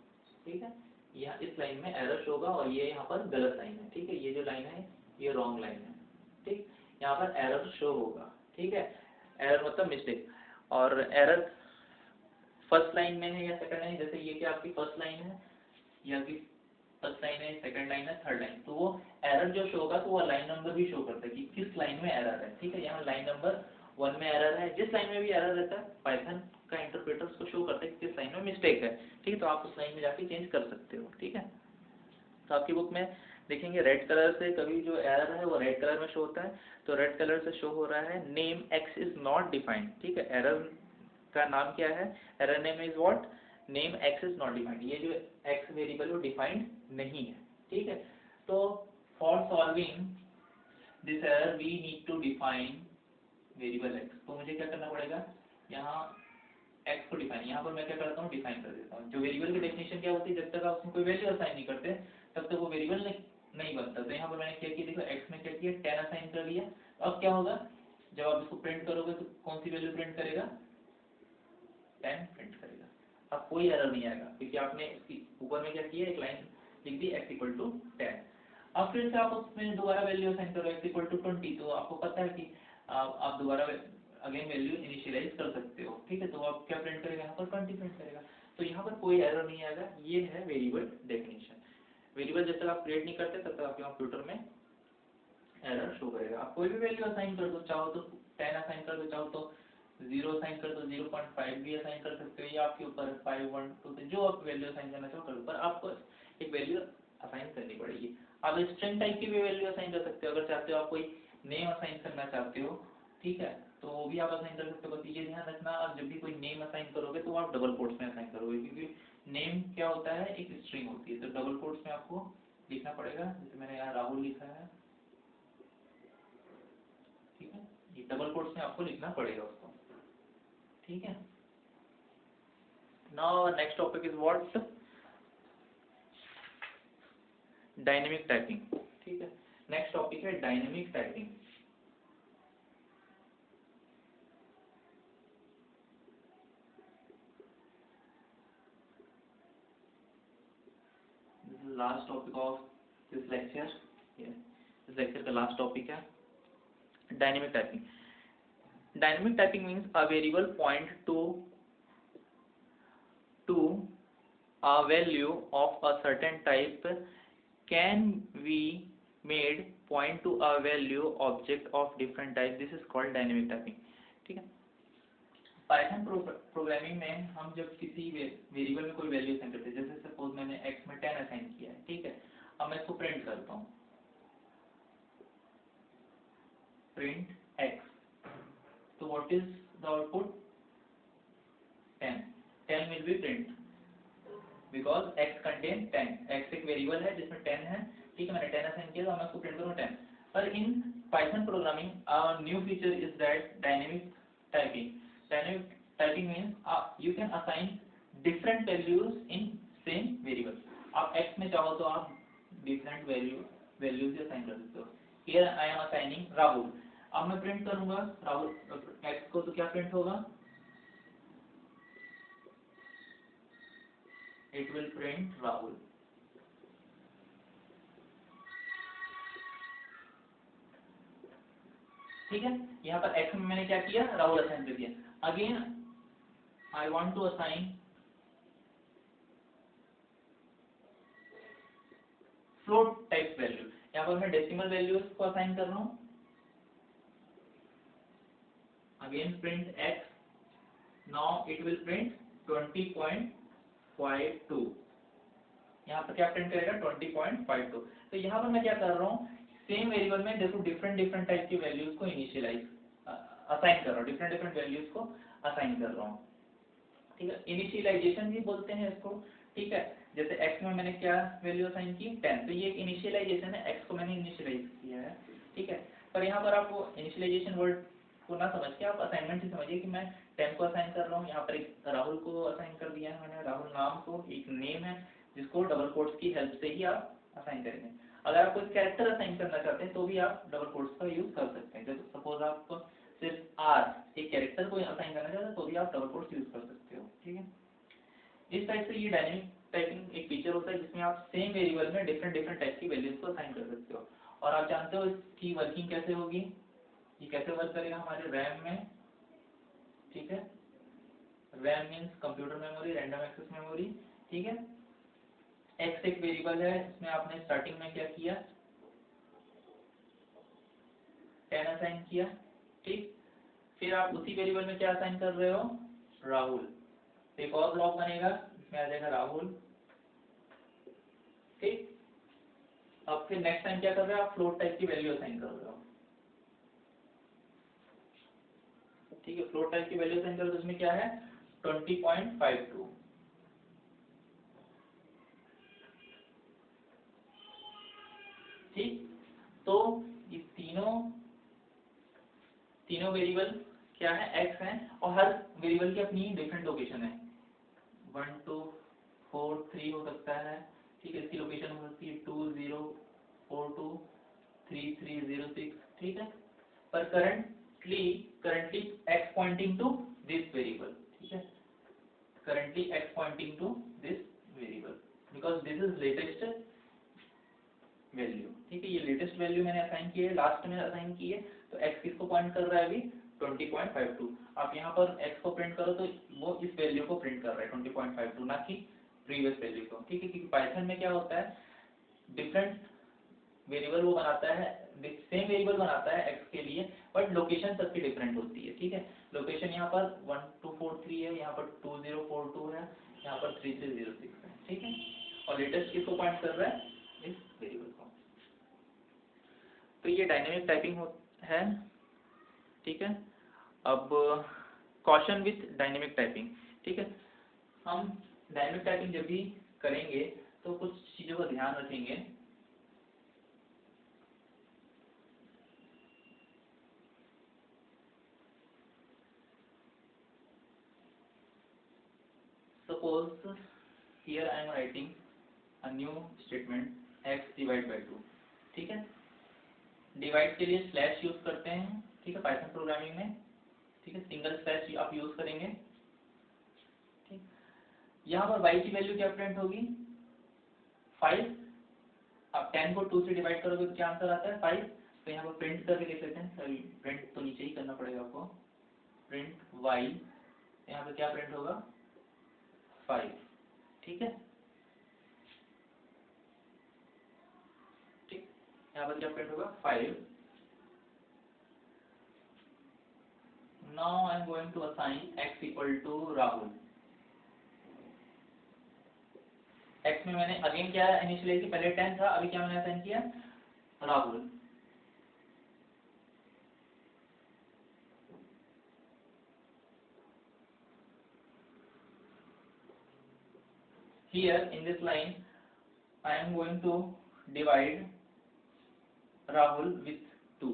S1: ठीक है, यहाँ इस लाइन में एरर शो होगा और ये यहाँ पर गलत लाइन है। ठीक है, ये जो लाइन है ये रॉन्ग लाइन है। ठीक, यहाँ पर एरर शो होगा। ठीक है, एरर मतलब मिस्टेक। और एरर फर्स्ट लाइन में है या सेकंड लाइन, जैसे ये क्या आपकी फर्स्ट लाइन है या आपकी फर्स्ट लाइन है, सेकंड लाइन है, थर्ड लाइन, तो वो एरर जो शो होगा तो वो लाइन नंबर भी शो करता है कि किस लाइन में एरर है। ठीक है, यहाँ लाइन नंबर 1 में एरर है, जिस लाइन में भी एरर रहता है पाइथन का इंटरप्रेटर उसको शो करता है कि किस लाइन में मिस्टेक है। ठीक है, तो आप उस लाइन में जाके चेंज कर सकते हो। ठीक है, तो आपकी बुक में देखेंगे रेड कलर से कभी जो एरर है वो रेड कलर में शो होता है, तो रेड कलर से शो हो रहा है name x is not defined. ठीक है, एरर का नाम क्या है, error name is what, name x is not defined. ये जो एक्स वेरिएबल वो डिफाइंड नहीं है। ठीक है, तो for solving this error we need to define variable x. तो मुझे क्या करना पड़ेगा, यहाँ एक्स को डिफाइन, यहाँ पर मैं क्या करता हूँ, डिफाइन कर देता हूँ। जो वेरिएबल की डेफिनेशन क्या होती है, जब तक आप उसमें कोई वैल्यू असाइन नहीं करते तब तक वो वेरिएबल नहीं बनता। तो यहाँ पर मैंने क्या किया, देखो एक्स में क्या किया, 10 असाइन कर लिया। अब क्या होगा, जब आप इसको प्रिंट करोगे तो कौन सी वैल्यू प्रिंट करेगा, 10 प्रिंट करेगा। अब कोई एरर नहीं आएगा क्योंकि आपने इसकी ऊपर में क्या किया, एक लाइन लिख दी x इक्वल टू 10। अब फिर से आप उसमें दोबारा वैल्यू असाइन करो x इक्वल टू 20, तो आपको पता है कि आप दोबारा अगेन वैल्यू इनिशियलाइज कर सकते हो। ठीक है, तो आप क्या प्रिंट करेगा, यहाँ पर 20 प्रिंट करेगा। तो यहाँ पर कोई एरर नहीं आएगा। ये है वेरिएबल डेफिनेशन। वेरिएबल जब तक आप क्रिएट नहीं करते तब तक आपके कंप्यूटर में एरर शो करेगा। आप कोई भी वैल्यू असाइन कर दो, चाहो तो 10 असाइन कर दो, चाहो तो 0 असाइन कर दो, 0.5 भी असाइन कर सकते हो, ये आपके ऊपर 5, 1, 2 से जो आप वैल्यू असाइन करना चाहो करो, पर आपको एक वैल्यू असाइन करनी पड़ेगी। आप स्ट्रिंग टाइप की भी वैल्यू असाइन कर सकते हो, अगर चाहते हो आप कोई नेम असाइन करना चाहते हो, ठीक है, तो वो भी आप असाइन कर सकते हो। बस ये ध्यान रखना, आप जब भी कोई नेम असाइन करोगे तो आप डबल कोट्स में असाइन करोगे, क्योंकि नेम क्या होता है, एक स्ट्रिंग होती है, तो डबल कोट्स में आपको लिखना पड़ेगा। जैसे मैंने यहाँ राहुल लिखा है, ठीक है, ये डबल कोट्स में आपको लिखना पड़ेगा उसको। ठीक है, now next topic is what, dynamic typing. ठीक है, नेक्स्ट टॉपिक है dynamic typing. Last topic of this lecture, इस लेक्चर का लास्ट टॉपिक है dynamic typing. Dynamic typing means a variable point two a value of a certain type can be made point to a value object of different type, this is called dynamic typing। ठीक है, Python programming में हम जब किसी variable में कोई value assign करते हैं, जैसे सपोज मैंने x में 10 असाइन किया है, ठीक है, अब मैं इसको प्रिंट करता हूँ, प्रिंट x, तो what is the output, 10, 10 will be print because x contain 10, x एक वेरिएबल है जिसमें 10 है। ठीक है, मैंने 10 असाइन किया तो मैं उसको प्रिंट करूँ 10। पर in Python programming new feature is that dynamic typing. Dynamic typing means you can assign different values in same variable. आप x में चाहो तो आप डिफरेंट वैल्यूज असाइन कर सकते हो। Here I am assigning Rahul. अब मैं प्रिंट करूंगा राहुल x को, तो क्या प्रिंट होगा, it will print Rahul। ठीक है। यहाँ पर x में मैंने क्या किया, राहुल असाइन कर दिया। Again I want to assign float type value, यहाँ पर मैं डेसिमल वैल्यूज को असाइन कर रहा हूँ। Again print x, now it will print 20.52, यहाँ पर क्या प्रिंट करेगा 20.52। तो यहाँ पर मैं क्या कर रहा हूँ, सेम वेरिएबल में देखो डिफरेंट टाइप की वैल्यूज को इनिशियलाइज असाइन कर रहा हूँ, डिफरेंट वैल्यूज को असाइन कर रहा हूँ। ठीक है, इनिशियलाइजेशन भी बोलते हैं इसको। ठीक है, जैसे x में मैंने क्या वैल्यू असाइन की 10, तो ये एक इनिशियलाइजेशन है, x को मैंने इनिशियलाइज किया है। ठीक है, पर यहाँ पर आपको इनिशियलाइजेशन वर्ड को ना समझ के आप असाइनमेंट से समझिए कि मैं 10 को असाइन कर रहा हूँ, यहाँ पर एक राहुल को असाइन कर दिया है मैंने, राहुल नाम को, एक नेम है जिसको डबल कोट्स की हेल्प से ही आप असाइन करेंगे। अगर आप कोई कैरेक्टर असाइन करना चाहते हैं तो भी आप डबल कोट्स का यूज कर सकते हैं। जब सपोज आप सिर्फ आर एक कैरेक्टर को असाइन करना चाहते हैं तो भी आप डबल कोट्स यूज कर सकते हो। ठीक है, इस टाइप से ये डायनेमिक टाइपिंग एक फीचर होता है जिसमें आप सेम वेरिएबल में डिफरेंट टाइप की वैल्यूज को असाइन कर सकते हो। और आप जानते हो इसकी वर्किंग कैसे होगी, ये कैसे वर्क करेगा हमारे रैम में। ठीक है, RAM means computer memory, random access memory. ठीक है, एक्स एक वेरिएबल है, इसमें आपने स्टार्टिंग में क्या किया 10 असाइन किया। ठीक, फिर आप उसी वेरिएबल में क्या असाइन कर रहे हो, राहुल। एक और ब्लॉक बनेगा, इसमें आ जाएगा राहुल। ठीक, अब फिर नेक्स्ट टाइम क्या कर रहे हो आप, फ्लोट टाइप की वैल्यू असाइन कर रहे हो। ठीक है, फ्लोट टाइप की वैल्यू असाइन कर रहे हो, तो इसमें क्या है 20.52। ठीक, तो ये तीनों वेरिएबल क्या है, x है, और हर वेरिएबल की अपनी डिफरेंट लोकेशन है। 1 2 4 3 हो सकता है। ठीक है, इसकी लोकेशन हो सकती है 2 0 4 2 3 3 0 6। ठीक है, पर currently x pointing to this variable. ठीक है, currently x pointing to this variable because this is latest value। ठीक है, ये लेटेस्ट वैल्यू मैंने असाइन की है, लास्ट में असाइन की है, तो x किसको पॉइंट कर रहा है अभी 20.52। आप यहाँ पर x को प्रिंट करो तो वो इस वैल्यू को प्रिंट कर रहा है 20.52, ना कि प्रीवियस वैल्यू को। ठीक है, क्योंकि पाइथन में क्या होता है डिफरेंट वेरिएबल वो बनाता है, सेम वेरिएबल बनाता है x के लिए, बट लोकेशन सबकी डिफरेंट होती है। ठीक है, लोकेशन यहाँ पर 1243 है, यहाँ पर 2042 है, यहाँ पर 3306 है। ठीक है, और लेटेस्ट किसको पॉइंट कर रहा है, इस वेरिएबल को। तो ये डायनेमिक टाइपिंग है। ठीक है, अब कॉशन विथ डायनेमिक टाइपिंग। ठीक है, हम डायनेमिक टाइपिंग जब भी करेंगे तो कुछ चीज़ों का ध्यान रखेंगे। Suppose here I am writing a new statement x divide by 2। ठीक है, डिवाइड के लिए स्लैश यूज करते हैं। ठीक है, पाइथन प्रोग्रामिंग में। ठीक है, सिंगल स्लैश आप यूज करेंगे। ठीक, यहाँ पर y की वैल्यू क्या प्रिंट होगी 5। आप 10 को 2 से डिवाइड करोगे तो क्या आंसर आता है 5। तो यहाँ पर प्रिंट करके लिख लेते हैं, प्रिंट तो नीचे ही करना पड़ेगा आपको, प्रिंट y, यहाँ पे क्या प्रिंट होगा 5। ठीक है, ठीक, यहाँ पर क्या प्रिंट होगा 5। Now I am going to assign x equal to Rahul. x में मैंने अगेन क्या इनिशियलाइज की, पहले 10 था, अभी क्या मैंने असाइन किया Rahul. Here in this line I am going to divide Rahul with 2।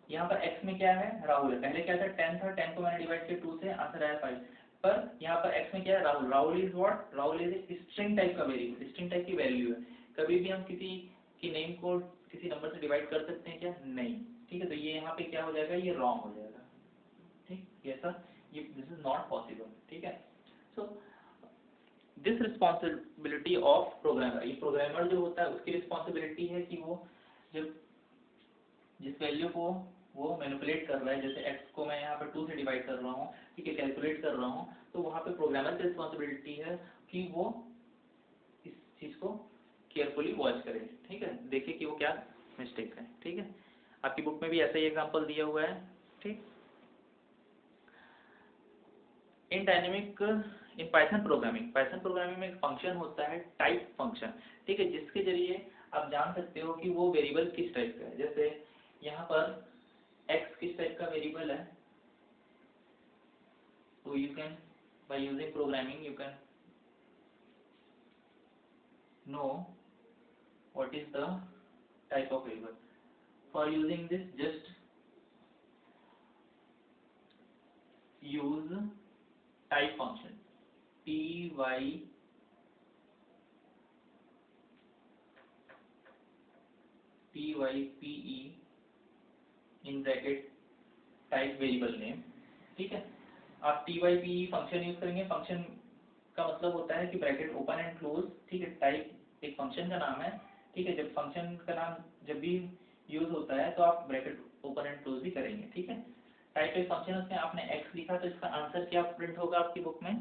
S1: यहाँ पर x में क्या है राहुल है, पहले क्या था 10 था, 10 को मैंने डिवाइड किया 2 से, आंसर आया 5। पर यहाँ पर x में क्या है Rahul is what, Rahul is string type का वेरिएबल, स्ट्रिंग टाइप की वैल्यू है। कभी भी हम किसी की नेम को किसी नंबर से डिवाइड कर सकते हैं क्या, नहीं। ठीक है, तो ये यहाँ पे क्या हो जाएगा, ये रॉन्ग हो जाएगा। ठीक, ये सर ये दिस इज नॉट पॉसिबल। ठीक है, so this responsibility of programmer, ये प्रोग्रामर जो होता है उसकी रिस्पॉन्सिबिलिटी है कि वो जब जिस वैल्यू को वो मैनिपुलेट कर रहा है, जैसे x को मैं यहाँ पर 2 से डिवाइड कर रहा हूँ, ठीक है, कैलकुलेट कर रहा हूँ, तो वहाँ पे प्रोग्रामर की रिस्पॉन्सिबिलिटी है कि वो इस चीज़ को केयरफुली वॉच करे, ठीक है, देखे कि वो क्या मिस्टेक है, ठीक है। आपकी बुक में भी ऐसा ही एग्जाम्पल दिया हुआ है, ठीक। In dynamic in Python programming में एक फंक्शन होता है टाइप फंक्शन, ठीक है, जिसके जरिए आप जान सकते हो कि वो वेरिएबल किस टाइप का है। जैसे यहाँ पर x किस टाइप का वेरिएबल है, तो you can by using programming you can know what is the type of variable. For using this, just use type function type in bracket type variable name, ठीक है। आप type फंक्शन यूज करेंगे, function का मतलब होता है कि bracket open and close, ठीक है, टाइप एक फंक्शन का नाम है, ठीक है। जब फंक्शन का नाम जब भी यूज होता है तो आप ब्रैकेट ओपन एंड क्लोज भी करेंगे, ठीक है। टाइप एक फंक्शन, उसमें आपने x लिखा तो इसका आंसर क्या प्रिंट होगा आपकी बुक में,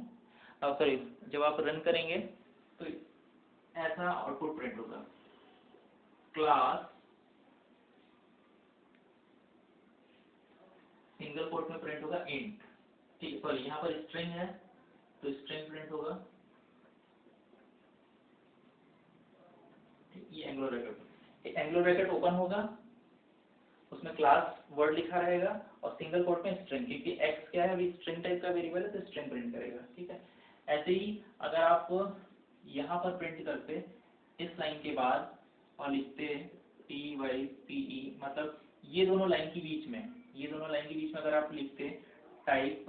S1: सॉरी जब आप रन करेंगे तो ऐसा आउटपुट प्रिंट होगा, क्लास सिंगल कोट में प्रिंट होगा इंट, ठीक है। सॉरी यहाँ पर स्ट्रिंग है तो स्ट्रिंग प्रिंट होगा, ये एंगुलर ब्रैकेट ओपन होगा, उसमें क्लास वर्ड लिखा रहेगा और सिंगल कोट में स्ट्रिंग, क्योंकि x क्या है अभी स्ट्रिंग टाइप का वेरिएबल है तो स्ट्रिंग प्रिंट करेगा, ठीक है। ऐसे ही अगर आप यहाँ पर प्रिंट करते इस लाइन के बाद और लिखते type, मतलब ये दोनों लाइन के बीच में अगर आप लिखते टाइप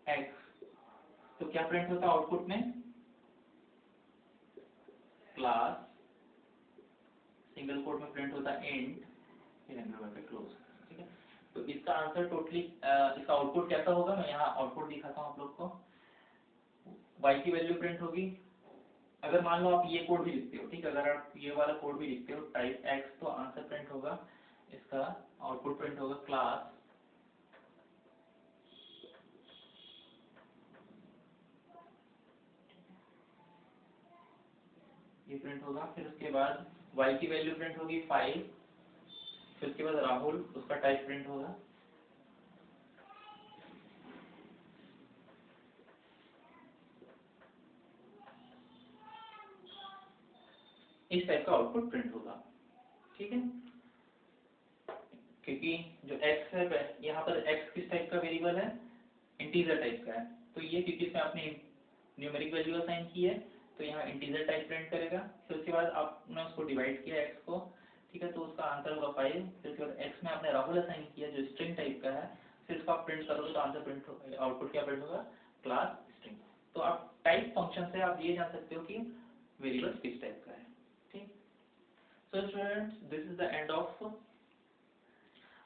S1: x, तो क्या प्रिंट होता आउटपुट में, क्लास सिंगल कोट में प्रिंट होता इंट क्लोज, ठीक है। तो इसका आंसर टोटली इसका आउटपुट कैसा होगा, मैं यहाँ आउटपुट दिखाता हूँ आप लोग को। y की वैल्यू प्रिंट होगी, अगर मान लो आप ये कोड भी लिखते हो, ठीक है, अगर आप ये वाला कोड भी लिखते हो टाइप x, तो आंसर प्रिंट होगा, इसका आउटपुट प्रिंट होगा क्लास ये प्रिंट होगा, फिर उसके बाद y की वैल्यू प्रिंट होगी 5, फिर उसके बाद राहुल, उसका टाइप प्रिंट होगा, इस टाइप का आउटपुट प्रिंट होगा, ठीक है। क्योंकि जो x है यहाँ पर x किस टाइप का वेरिएबल है, इंटीजर टाइप का है, तो ये क्योंकि इसमें आपने न्यूमेरिक वैल्यू असाइन की है तो यहाँ इंटीजर टाइप प्रिंट करेगा, फिर उसके बाद आपने उसको डिवाइड किया x को, ठीक है, तो उसका आंसर होगा 5, फिर उसके बाद x में आपने राहुल असाइन किया जो स्ट्रिंग टाइप का है, फिर इसको आप प्रिंट करोगे तो आंसर प्रिंट होगा, आउटपुट क्या प्रिंट होगा, क्लास स्ट्रिंग। तो आप टाइप फंक्शन से आप ये जान सकते हो कि वेरिएबल किस टाइप का है, ठीक। So students, this is the end of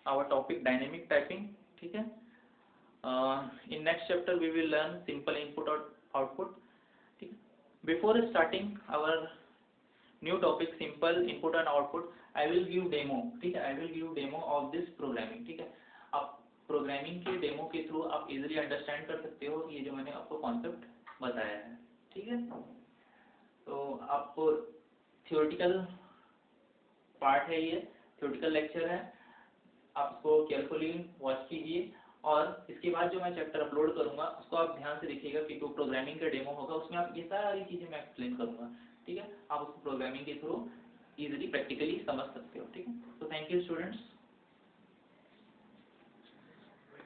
S1: our topic dynamic typing, ठीक है। In next chapter we will learn simple input or output, ठीक है। Before starting our new topic simple input and output, I will give demo, ठीक है, I will give demo of this programming, ठीक है। आप programming के demo के through आप इजीली अंडरस्टैंड कर सकते हो ये जो मैंने आपको कॉन्सेप्ट बताया है, ठीक है। तो आप थियोरेटिकल पार्ट है, ये थियोरेटिकल लेक्चर है, आप इसको केयरफुली वॉच कीजिए और इसके बाद जो मैं चैप्टर अपलोड करूंगा उसको आप ध्यान से देखिएगा कि जो प्रोग्रामिंग का डेमो होगा उसमें आप ये सारी चीज़ें मैं एक्सप्लेन करूंगा, ठीक है। आप उसको प्रोग्रामिंग के थ्रू इजीली प्रैक्टिकली समझ सकते हो, ठीक है। तो थैंक यू स्टूडेंट्स।